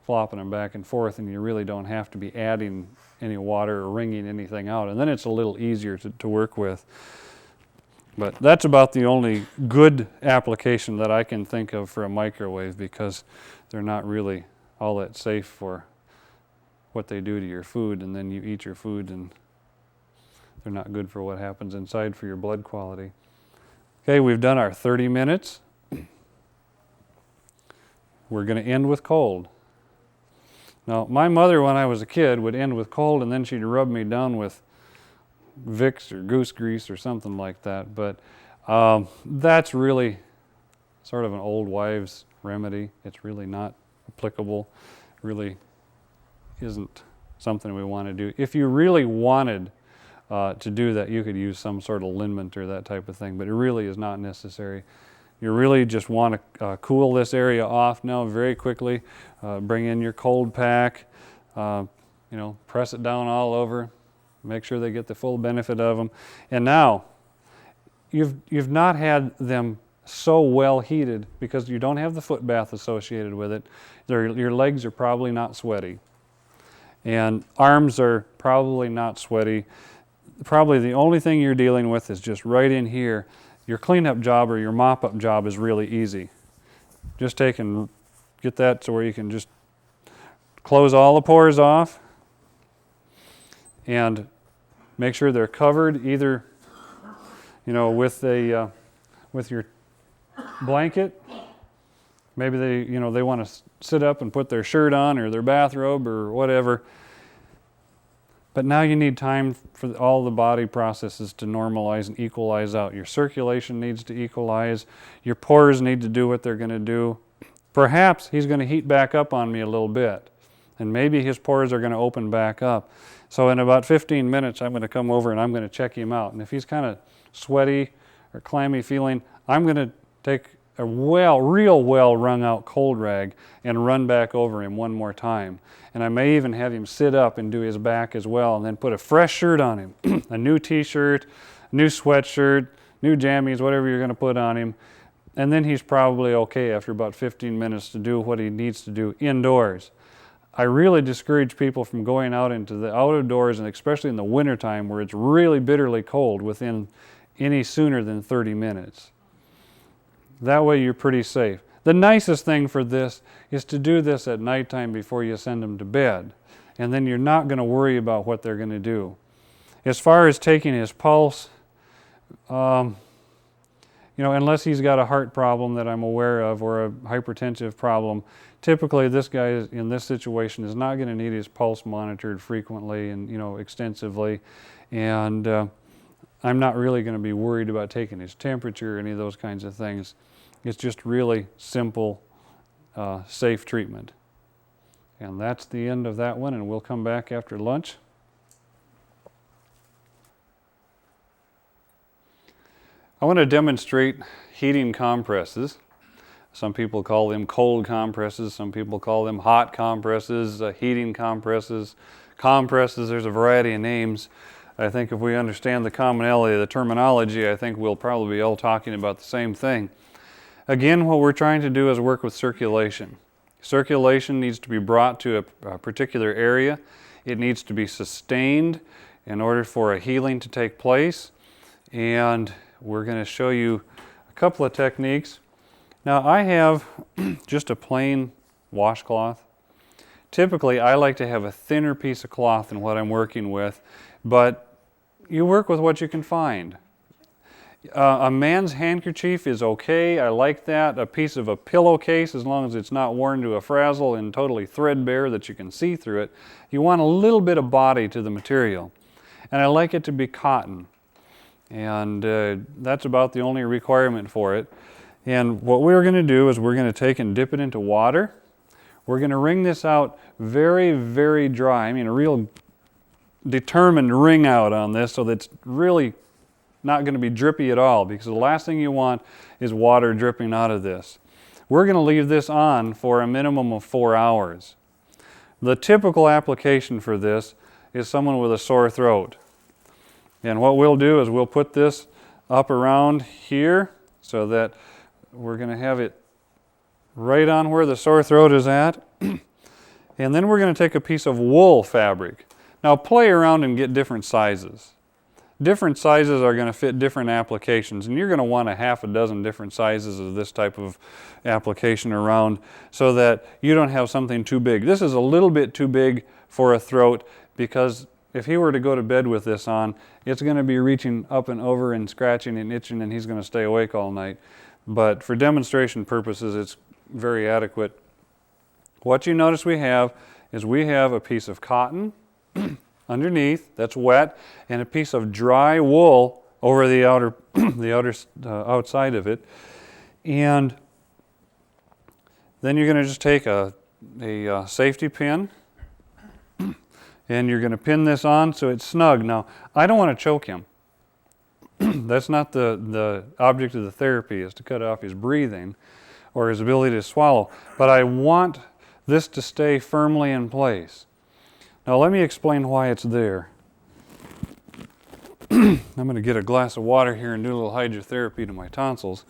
flopping them back and forth, and you really don't have to be adding any water or wringing anything out. And then it's a little easier to work with. But that's about the only good application that I can think of for a microwave, because they're not really all that safe for what they do to your food, and then you eat your food and they're not good for what happens inside for your blood quality. Okay, we've done our 30 minutes. We're going to end with cold. Now, my mother, when I was a kid, would end with cold, and then she'd rub me down with Vicks or goose grease or something like that. But that's really sort of an old wives' remedy. It's really not applicable. Really isn't something we want to do. If you really wanted to do that, you could use some sort of liniment or that type of thing, but it really is not necessary. You really just want to cool this area off now very quickly. Bring in your cold pack, press it down all over. Make sure they get the full benefit of them. And now, you've not had them so well heated because you don't have the foot bath associated with it. Your legs are probably not sweaty. And arms are probably not sweaty. Probably the only thing you're dealing with is just right in here. Your cleanup job or your mop-up job is really easy. Just take and get that to where you can just close all the pores off and make sure they're covered either, with your blanket. Maybe they want to sit up and put their shirt on or their bathrobe or whatever. But now you need time for all the body processes to normalize and equalize out. Your circulation needs to equalize. Your pores need to do what they're going to do. Perhaps he's going to heat back up on me a little bit, and maybe his pores are going to open back up. So in about 15 minutes, I'm going to come over and I'm going to check him out. And if he's kind of sweaty or clammy feeling, I'm going to take a real well wrung out cold rag and run back over him one more time. And I may even have him sit up and do his back as well, and then put a fresh shirt on him, a new t-shirt, new sweatshirt, new jammies, whatever you're going to put on him. And then he's probably okay after about 15 minutes to do what he needs to do indoors. I really discourage people from going out into the outdoors, and especially in the wintertime where it's really bitterly cold, within any sooner than 30 minutes. That way you're pretty safe. The nicest thing for this is to do this at nighttime before you send them to bed. And then you're not going to worry about what they're going to do. As far as taking his pulse, unless he's got a heart problem that I'm aware of or a hypertensive problem, typically this guy in this situation is not going to need his pulse monitored frequently and extensively. And I'm not really going to be worried about taking his temperature or any of those kinds of things. It's just really simple, safe treatment. And that's the end of that one, and we'll come back after lunch. I want to demonstrate heating compresses. Some people call them cold compresses, some people call them hot compresses, heating compresses, there's a variety of names. I think if we understand the commonality of the terminology, I think we'll probably be all talking about the same thing. Again, what we're trying to do is work with circulation. Circulation needs to be brought to a particular area. It needs to be sustained in order for a healing to take place. And we're going to show you a couple of techniques. Now I have just a plain washcloth. Typically I like to have a thinner piece of cloth than what I'm working with, but you work with what you can find. A man's handkerchief is okay, I like that. A piece of a pillowcase, as long as it's not worn to a frazzle and totally threadbare that you can see through it. You want a little bit of body to the material. And I like it to be cotton. And that's about the only requirement for it. And what we're going to do is we're going to take and dip it into water. We're going to wring this out very, very dry. I mean, a real determined wring out on this so that it's really not going to be drippy at all, because the last thing you want is water dripping out of this. We're going to leave this on for a minimum of 4 hours. The typical application for this is someone with a sore throat. And what we'll do is we'll put this up around here so that we're going to have it right on where the sore throat is at. And then we're going to take a piece of wool fabric. Now play around and get different sizes. Different sizes are going to fit different applications, and you're going to want a half a dozen different sizes of this type of application around so that you don't have something too big. This is a little bit too big for a throat, because if he were to go to bed with this on, it's going to be reaching up and over and scratching and itching, and he's going to stay awake all night. But for demonstration purposes, it's very adequate. What you notice we have is we have a piece of cotton underneath that's wet, and a piece of dry wool over the outer outside of it. And then you're going to just take a safety pin, and you're going to pin this on so it's snug. Now, I don't want to choke him. That's not the object of the therapy, is to cut off his breathing or his ability to swallow. But I want this to stay firmly in place. Now let me explain why it's there. I'm going to get a glass of water here and do a little hydrotherapy to my tonsils.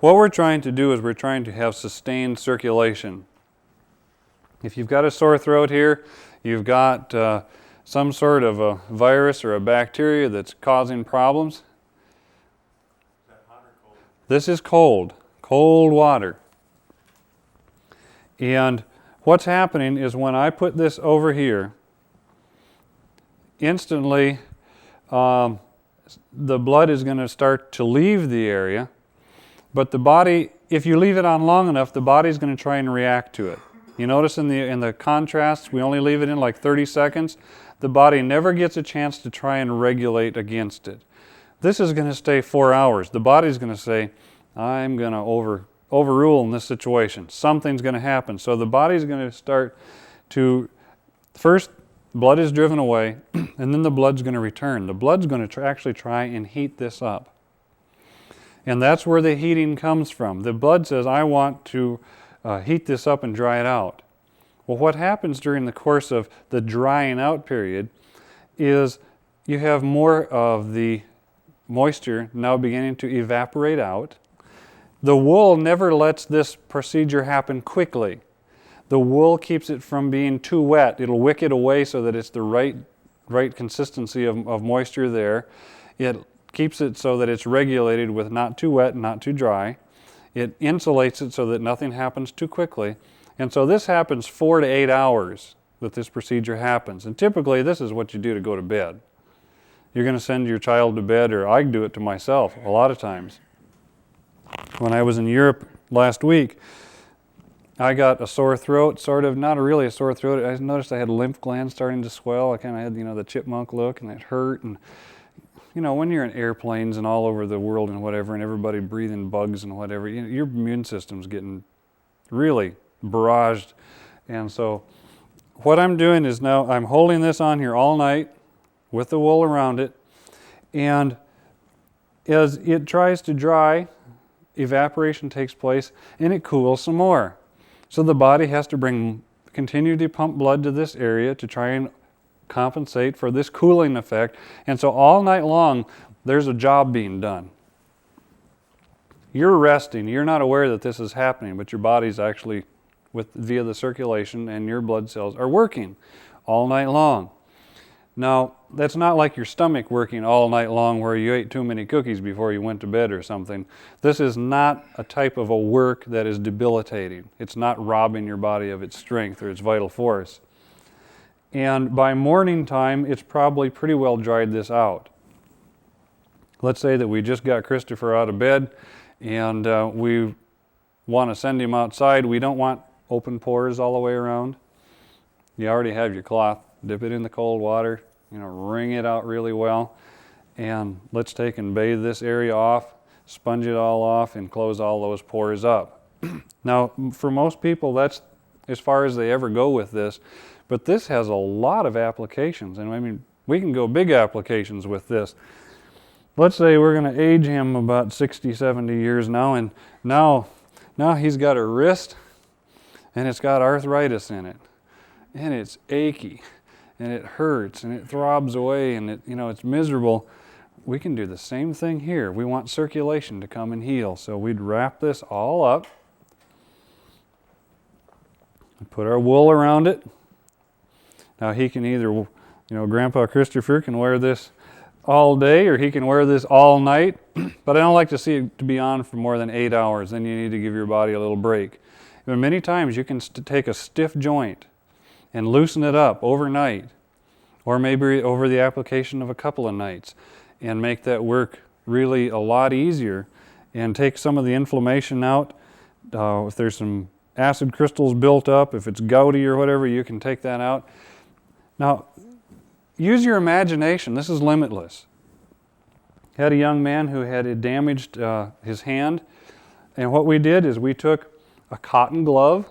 What we're trying to do is we're trying to have sustained circulation. If you've got a sore throat here, you've got some sort of a virus or a bacteria that's causing problems. Is that hot or cold? This is cold water. And what's happening is when I put this over here, instantly the blood is going to start to leave the area, but the body, if you leave it on long enough, the body's going to try and react to it. You notice in the contrasts, we only leave it in like 30 seconds. The body never gets a chance to try and regulate against it. This is going to stay 4 hours. The body's going to say, I'm going to overrule in this situation. Something's going to happen. So the body's going to start to first blood is driven away, and then the blood's going to return. The blood's going to actually try and heat this up. And that's where the heating comes from. The blood says, I want to heat this up and dry it out. Well, what happens during the course of the drying out period is you have more of the moisture now beginning to evaporate out. The wool never lets this procedure happen quickly. The wool keeps it from being too wet. It'll wick it away so that it's the right consistency of moisture there. It keeps it so that it's regulated with not too wet and not too dry. It insulates it so that nothing happens too quickly. And so this happens 4 to 8 hours that this procedure happens. And typically this is what you do to go to bed. You're going to send your child to bed, or I do it to myself a lot of times. When I was in Europe last week, I got a sore throat, sort of, not really a sore throat. I noticed I had lymph glands starting to swell. I kind of had, the chipmunk look, and it hurt. And, when you're in airplanes and all over the world and whatever, and everybody breathing bugs and whatever, your immune system's getting really barraged. And so what I'm doing is now I'm holding this on here all night with the wool around it. And as it tries to dry, evaporation takes place, and it cools some more. So the body has to continue to pump blood to this area to try and compensate for this cooling effect. And so all night long, there's a job being done. You're resting. You're not aware that this is happening, but your body's actually, via the circulation, and your blood cells are working all night long. Now, that's not like your stomach working all night long where you ate too many cookies before you went to bed or something. This is not a type of a work that is debilitating. It's not robbing your body of its strength or its vital force. And by morning time, it's probably pretty well dried this out. Let's say that we just got Christopher out of bed and we want to send him outside. We don't want open pores all the way around. You already have your cloth. Dip it in the cold water, wring it out really well. And let's take and bathe this area off, sponge it all off, and close all those pores up. Now, for most people, that's as far as they ever go with this. But this has a lot of applications. And we can go big applications with this. Let's say we're going to age him about 60, 70 years now, and now he's got a wrist, and it's got arthritis in it. And it's achy, and it hurts, and it throbs away, and it's miserable. We can do the same thing here. We want circulation to come and heal. So we'd wrap this all up, put our wool around it. Now he can either, Grandpa Christopher can wear this all day, or he can wear this all night, but I don't like to see it to be on for more than 8 hours. Then you need to give your body a little break. But many times you can take a stiff joint and loosen it up overnight, or maybe over the application of a couple of nights, and make that work really a lot easier, and take some of the inflammation out. If there's some acid crystals built up, if it's gouty or whatever, you can take that out. Now, use your imagination. This is limitless. Had a young man who had damaged his hand, and what we did is we took a cotton glove,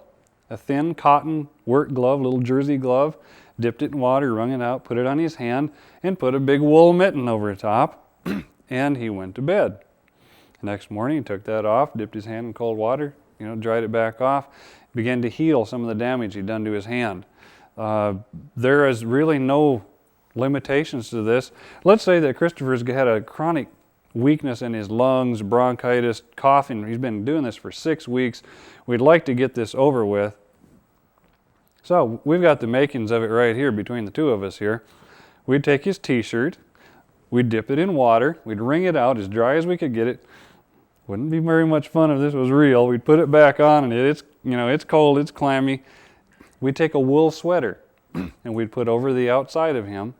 a thin cotton work glove, little jersey glove, dipped it in water, wrung it out, put it on his hand, and put a big wool mitten over the top, and he went to bed. The next morning he took that off, dipped his hand in cold water, dried it back off, began to heal some of the damage he'd done to his hand. There is really no limitations to this. Let's say that Christopher's had a chronic weakness in his lungs, bronchitis, coughing. He's been doing this for 6 weeks. We'd like to get this over with. So we've got the makings of it right here between the two of us here. We'd take his t-shirt, we'd dip it in water, we'd wring it out as dry as we could get it. Wouldn't be very much fun if this was real. We'd put it back on, and it's cold, it's clammy. We'd take a wool sweater and we'd put over the outside of him.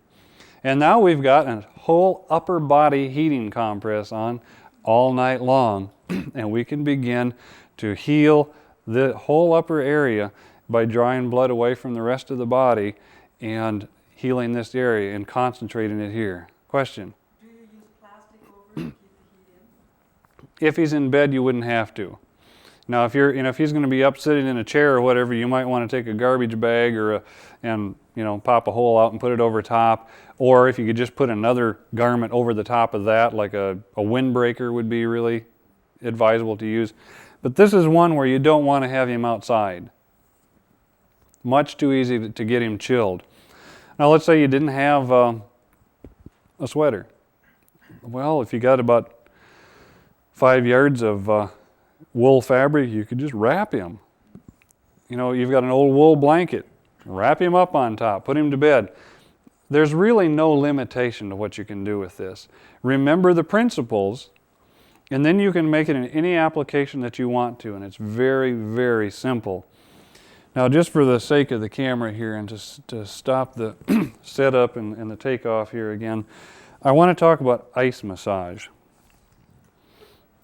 And now we've got a whole upper body heating compress on all night long. And we can begin to heal the whole upper area by drawing blood away from the rest of the body and healing this area and concentrating it here. Question? Do you use plastic over to keep the heat in? If he's in bed, you wouldn't have to. Now, if he's going to be up sitting in a chair or whatever, you might want to take a garbage bag and pop a hole out and put it over top. Or if you could just put another garment over the top of that, like a windbreaker would be really advisable to use. But this is one where you don't want to have him outside. Much too easy to get him chilled. Now let's say you didn't have a sweater. Well, if you got about 5 yards of wool fabric, you could just wrap him. You've got an old wool blanket. Wrap him up on top, put him to bed. There's really no limitation to what you can do with this. Remember the principles, and then you can make it in any application that you want to, and it's very, very simple. Now, just for the sake of the camera here and to stop the setup and the takeoff here again, I want to talk about ice massage.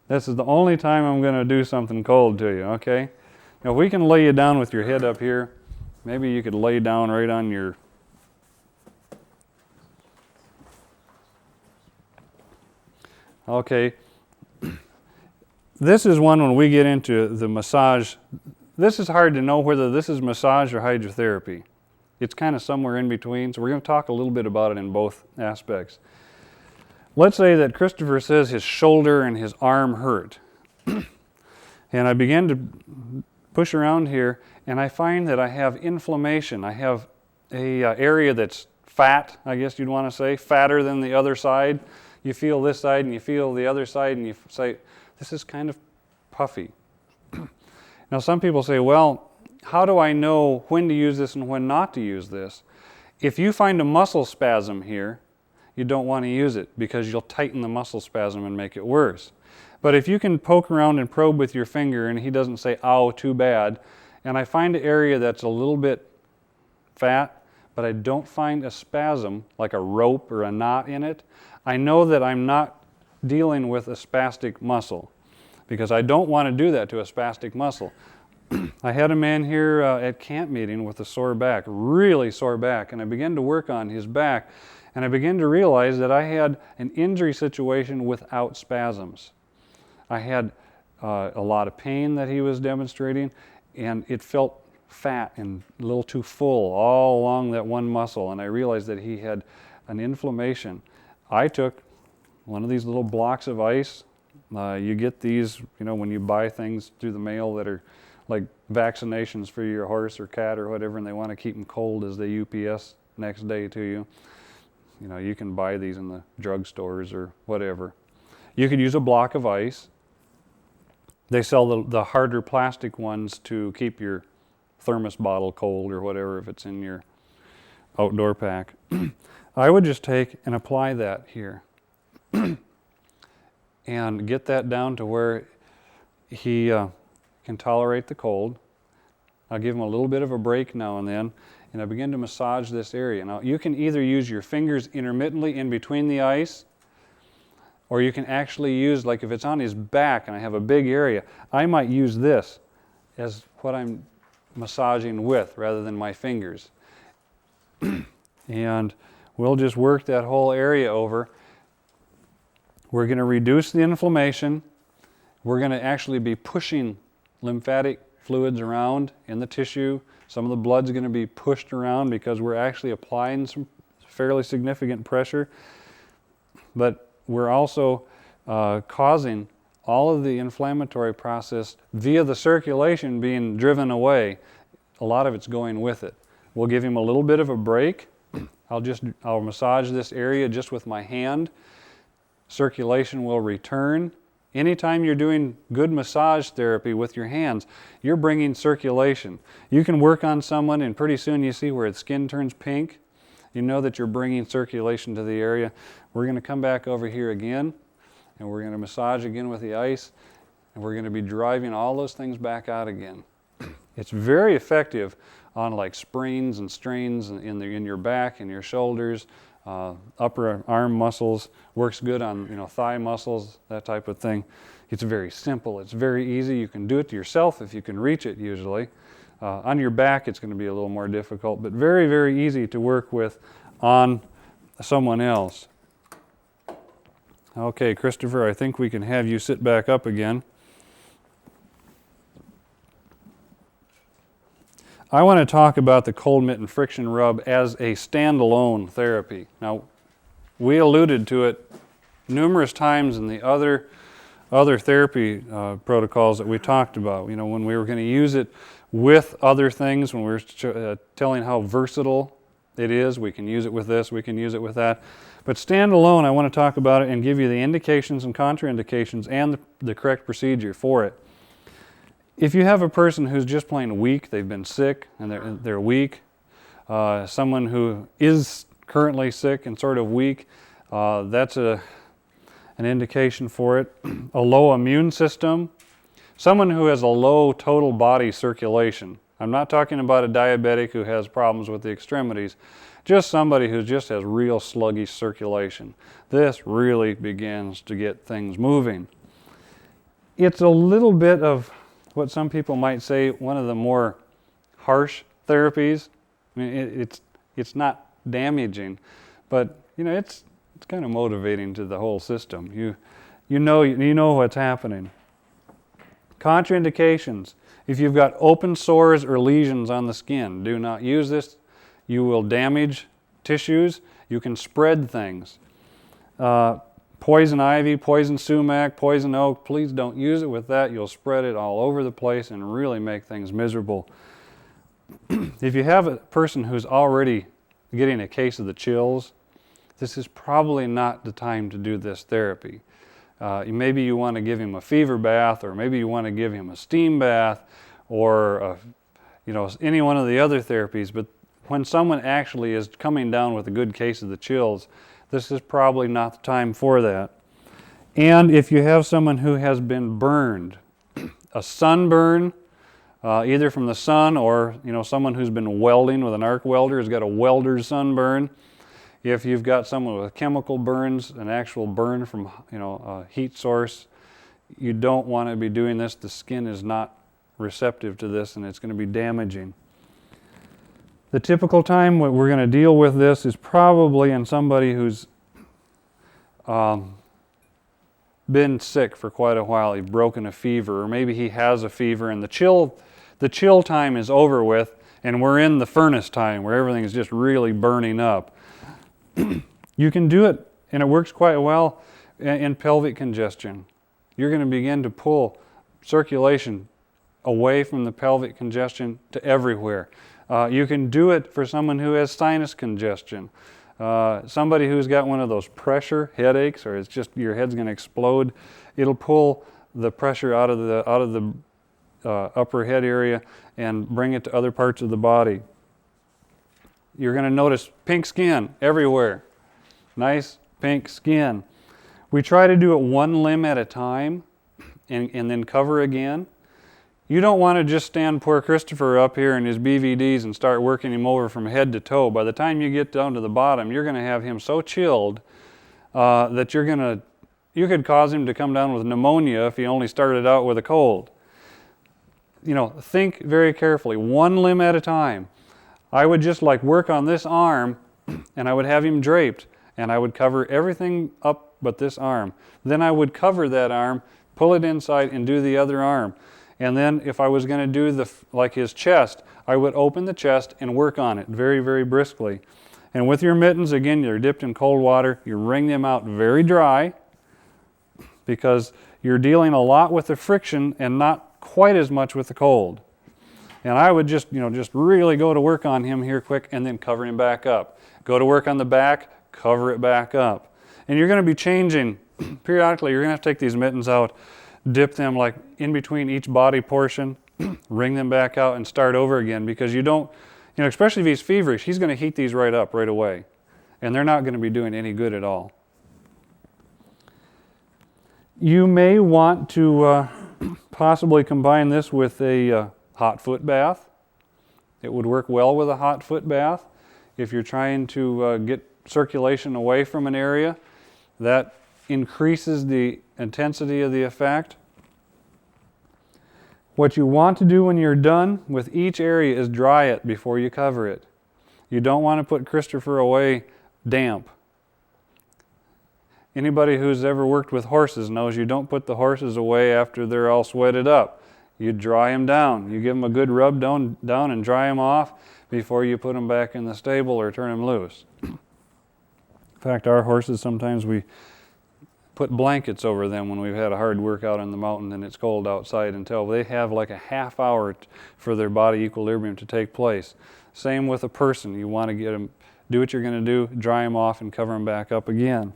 This is the only time I'm going to do something cold to you, okay? Now, if we can lay you down with your head up here, maybe you could lay down right on your... Okay. This is one when we get into the massage. This is hard to know whether this is massage or hydrotherapy. It's kind of somewhere in between, so we're going to talk a little bit about it in both aspects. Let's say that Christopher says his shoulder and his arm hurt. And I begin to push around here, and I find that I have inflammation. I have a area that's fat, I guess you'd want to say, fatter than the other side. You feel this side and you feel the other side, and you say, this is kind of puffy. Now some people say, well, how do I know when to use this and when not to use this? If you find a muscle spasm here, you don't want to use it because you'll tighten the muscle spasm and make it worse. But if you can poke around and probe with your finger and he doesn't say, ow, too bad, and I find an area that's a little bit fat, but I don't find a spasm, like a rope or a knot in it, I know that I'm not dealing with a spastic muscle, because I don't want to do that to a spastic muscle. I had a man here at camp meeting with a sore back, really sore back, and I began to work on his back, and I began to realize that I had an injury situation without spasms. I had a lot of pain that he was demonstrating, and it felt fat and a little too full all along that one muscle, and I realized that he had an inflammation. I took one of these little blocks of ice. You get these, when you buy things through the mail that are like vaccinations for your horse or cat or whatever, and they want to keep them cold as they UPS next day to you. You can buy these in the drugstores or whatever. You could use a block of ice. They sell the harder plastic ones to keep your thermos bottle cold or whatever if it's in your outdoor pack. I would just take and apply that here and get that down to where he can tolerate the cold. I'll give him a little bit of a break now and then, and I begin to massage this area. Now, you can either use your fingers intermittently in between the ice, or you can actually use, like if it's on his back and I have a big area, I might use this as what I'm massaging with rather than my fingers. And we'll just work that whole area over. We're going to reduce the inflammation. We're going to actually be pushing lymphatic fluids around in the tissue. Some of the blood's going to be pushed around because we're actually applying some fairly significant pressure. But we're also causing all of the inflammatory process via the circulation being driven away. A lot of it's going with it. We'll give him a little bit of a break. I'll massage this area just with my hand. Circulation will return. Anytime you're doing good massage therapy with your hands, you're bringing circulation. You can work on someone and pretty soon you see where its skin turns pink. You know that you're bringing circulation to the area. We're going to come back over here again, and we're going to massage again with the ice, and we're going to be driving all those things back out again. It's very effective on like sprains and strains in your back and your shoulders, upper arm muscles. Works good on thigh muscles, that type of thing. It's very simple. It's very easy. You can do it to yourself if you can reach it usually. On your back, it's going to be a little more difficult, but very, very easy to work with on someone else. Okay, Christopher, I think we can have you sit back up again. I want to talk about the cold mitten friction rub as a standalone therapy. Now, we alluded to it numerous times in the other therapy protocols that we talked about. You know, when we were going to use it with other things, when we were telling how versatile it is, we can use it with this, we can use it with that. But standalone, I want to talk about it and give you the indications and contraindications and the correct procedure for it. If you have a person who's just plain weak, they've been sick and they're weak, someone who is currently sick and sort of weak, that's an indication for it. A low immune system, someone who has a low total body circulation. I'm not talking about a diabetic who has problems with the extremities, just somebody who just has real sluggish circulation. This really begins to get things moving. It's a little bit of what some people might say one of the more harsh therapies. I mean, it's not damaging, but you know, it's kind of motivating to the whole system. You know what's happening. Contraindications. If you've got open sores or lesions on the skin, do not use this. You will damage tissues. You can spread things. Poison ivy, poison sumac, poison oak, please don't use it with that. You'll spread it all over the place and really make things miserable. If you have a person who's already getting a case of the chills, this is probably not the time to do this therapy. Maybe you want to give him a fever bath, or maybe you want to give him a steam bath, or any one of the other therapies. But when someone actually is coming down with a good case of the chills, this is probably not the time for that. And if you have someone who has been burned, a sunburn, either from the sun or someone who's been welding with an arc welder has got a welder's sunburn. If you've got someone with chemical burns, an actual burn from a heat source, you don't want to be doing this. The skin is not receptive to this, and it's going to be damaging. The typical time what we're going to deal with this is probably in somebody who's been sick for quite a while. He's broken a fever, or maybe he has a fever, and the chill time is over with, and we're in the furnace time where everything is just really burning up. You can do it, and it works quite well in pelvic congestion. You're going to begin to pull circulation away from the pelvic congestion to everywhere. You can do it for someone who has sinus congestion. Somebody who's got one of those pressure headaches, or it's just your head's going to explode. It'll pull the pressure out of the upper head area and bring it to other parts of the body. You're going to notice pink skin everywhere. Nice pink skin. We try to do it one limb at a time and then cover again. You don't want to just stand poor Christopher up here in his BVDs and start working him over from head to toe. By the time you get down to the bottom, you're going to have him so chilled that you could cause him to come down with pneumonia if he only started out with a cold. Think very carefully, one limb at a time. I would just work on this arm, and I would have him draped, and I would cover everything up but this arm. Then I would cover that arm, pull it inside, and do the other arm. And then if I was going to do his chest, I would open the chest and work on it very, very briskly. And with your mittens, again, you're dipped in cold water. You wring them out very dry because you're dealing a lot with the friction and not quite as much with the cold. And I would just really go to work on him here quick and then cover him back up. Go to work on the back, cover it back up. And you're going to be changing periodically. You're going to have to take these mittens out, dip them in between each body portion, wring them back out and start over again, because you don't, especially if he's feverish, he's going to heat these right up right away. And they're not going to be doing any good at all. You may want to possibly combine this with a hot foot bath. It would work well with a hot foot bath. If you're trying to get circulation away from an area, that increases the intensity of the effect. What you want to do when you're done with each area is dry it before you cover it. You don't want to put Christopher away damp. Anybody who's ever worked with horses knows you don't put the horses away after they're all sweated up. You dry them down. You give them a good rub down and dry them off before you put them back in the stable or turn them loose. In fact, our horses, sometimes we put blankets over them when we've had a hard workout on the mountain and it's cold outside until they have like a half hour for their body equilibrium to take place. Same with a person. You want to get them, do what you're going to do, dry them off and cover them back up again.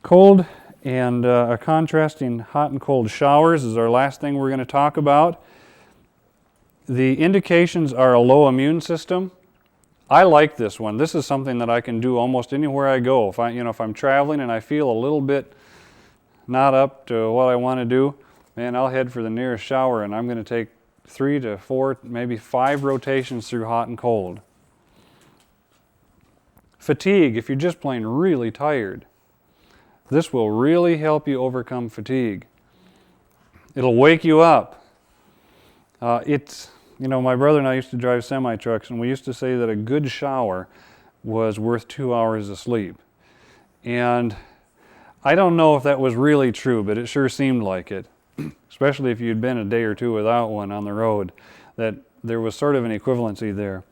Cold and contrasting hot and cold showers is our last thing we're going to talk about. The indications are a low immune system. I like this one. This is something that I can do almost anywhere I go. If I'm traveling and I feel a little bit not up to what I want to do, man, I'll head for the nearest shower and I'm going to take 3 to 4, maybe 5 rotations through hot and cold. Fatigue, if you're just plain really tired, this will really help you overcome fatigue. It'll wake you up. My brother and I used to drive semi-trucks, and we used to say that a good shower was worth 2 hours of sleep. And I don't know if that was really true, but it sure seemed like it, especially if you'd been a day or two without one on the road, that there was sort of an equivalency there.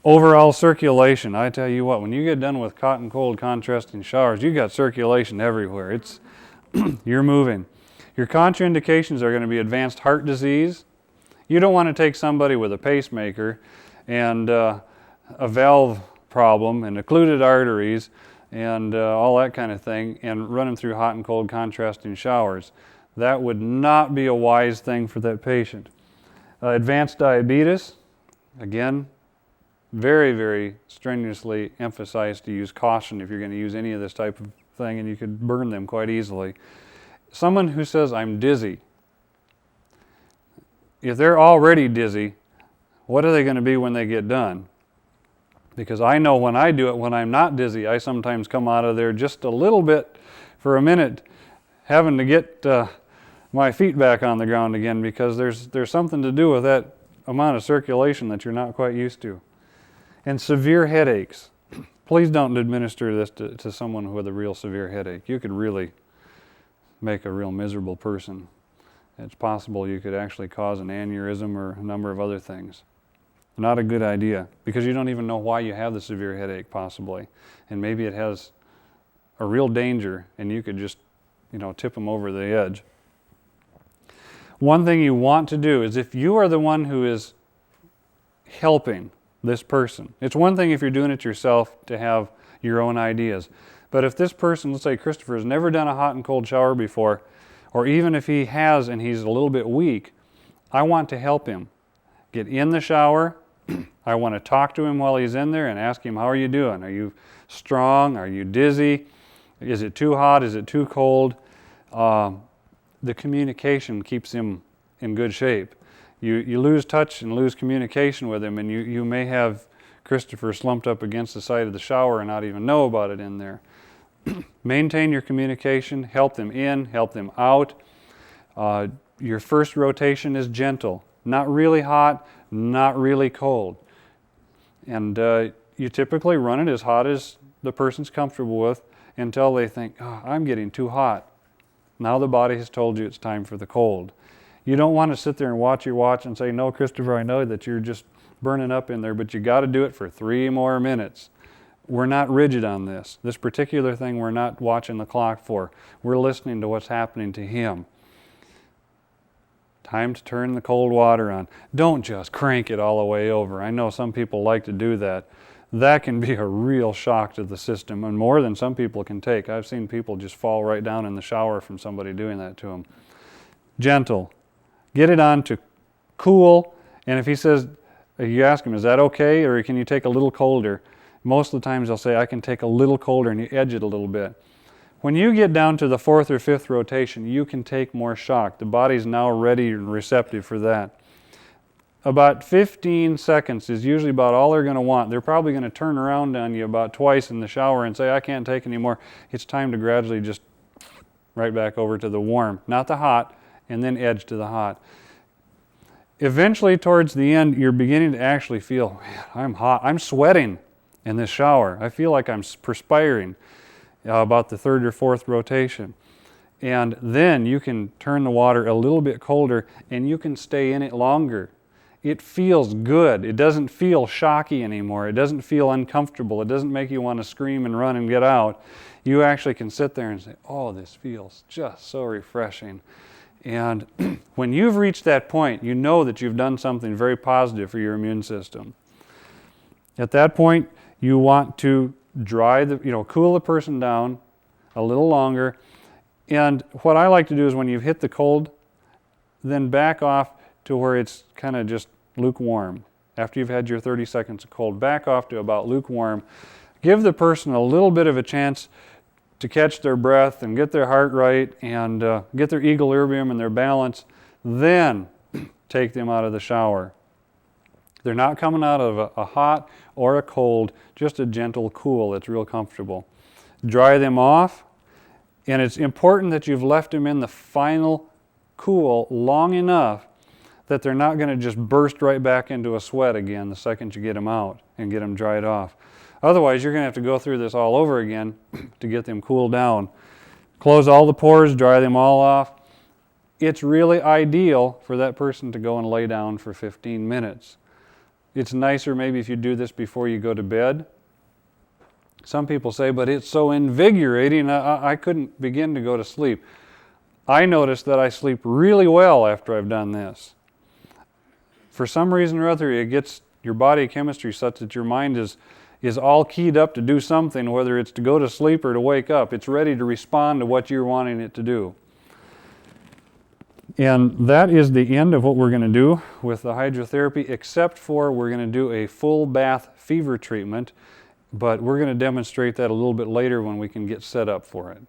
Overall circulation, I tell you what, when you get done with hot and cold contrasting showers, you got circulation everywhere. It's you're moving. Your contraindications are going to be advanced heart disease. You don't want to take somebody with a pacemaker and a valve problem and occluded arteries and all that kind of thing and run them through hot and cold contrasting showers. That would not be a wise thing for that patient. Advanced diabetes, again, very, very strenuously emphasized to use caution if you're going to use any of this type of thing, and you could burn them quite easily. Someone who says, I'm dizzy, if they're already dizzy, what are they going to be when they get done? Because I know when I do it, when I'm not dizzy, I sometimes come out of there just a little bit for a minute, having to get my feet back on the ground again, because there's something to do with that amount of circulation that you're not quite used to. And severe headaches. Please don't administer this to someone with a real severe headache. You could really make a real miserable person. It's possible you could actually cause an aneurysm or a number of other things. Not a good idea, because you don't even know why you have the severe headache possibly. And maybe it has a real danger and you could just, tip them over the edge. One thing you want to do is, if you are the one who is helping this person, it's one thing if you're doing it yourself to have your own ideas. But if this person, let's say Christopher, has never done a hot and cold shower before, or even if he has and he's a little bit weak, I want to help him get in the shower. I want to talk to him while he's in there and ask him, how are you doing? Are you strong? Are you dizzy? Is it too hot? Is it too cold? The communication keeps him in good shape. You lose touch and lose communication with him, and you may have Christopher slumped up against the side of the shower and not even know about it in there. Maintain your communication, help them in, help them out. Your first rotation is gentle, not really hot, not really cold. And you typically run it as hot as the person's comfortable with until they think, oh, I'm getting too hot. Now the body has told you it's time for the cold. You don't want to sit there and watch your watch and say, no, Christopher, I know that you're just burning up in there, but you got to do it for 3 more minutes. We're not rigid on this. This particular thing we're not watching the clock for. We're listening to what's happening to him. Time to turn the cold water on. Don't just crank it all the way over. I know some people like to do that. That can be a real shock to the system, and more than some people can take. I've seen people just fall right down in the shower from somebody doing that to them. Gentle. Get it on to cool, and if he says, you ask him, is that okay, or can you take a little colder? Most of the times they'll say, I can take a little colder, and you edge it a little bit. When you get down to the 4th or 5th rotation, you can take more shock. The body's now ready and receptive for that. About 15 seconds is usually about all they're going to want. They're probably going to turn around on you about twice in the shower and say, I can't take any more. It's time to gradually just right back over to the warm, not the hot, and then edge to the hot. Eventually, towards the end, you're beginning to actually feel, man, I'm hot. I'm sweating in this shower. I feel like I'm perspiring about the 3rd or 4th rotation. And then you can turn the water a little bit colder and you can stay in it longer. It feels good. It doesn't feel shocky anymore. It doesn't feel uncomfortable. It doesn't make you want to scream and run and get out. You actually can sit there and say, oh, this feels just so refreshing. And when you've reached that point, you know that you've done something very positive for your immune system. At that point, you want to cool the person down a little longer. And what I like to do is when you've hit the cold, then back off to where it's kind of just lukewarm. After you've had your 30 seconds of cold, back off to about lukewarm. Give the person a little bit of a chance to catch their breath and get their heart right and get their equilibrium and their balance. Then take them out of the shower. They're not coming out of a hot or a cold, just a gentle cool that's real comfortable. Dry them off, and it's important that you've left them in the final cool long enough that they're not going to just burst right back into a sweat again the second you get them out and get them dried off. Otherwise, you're going to have to go through this all over again to get them cooled down. Close all the pores, dry them all off. It's really ideal for that person to go and lay down for 15 minutes. It's nicer maybe if you do this before you go to bed. Some people say, but it's so invigorating, I couldn't begin to go to sleep. I notice that I sleep really well after I've done this. For some reason or other, it gets your body chemistry such that your mind is all keyed up to do something, whether it's to go to sleep or to wake up. It's ready to respond to what you're wanting it to do. And that is the end of what we're going to do with the hydrotherapy, except for we're going to do a full bath fever treatment, but we're going to demonstrate that a little bit later when we can get set up for it.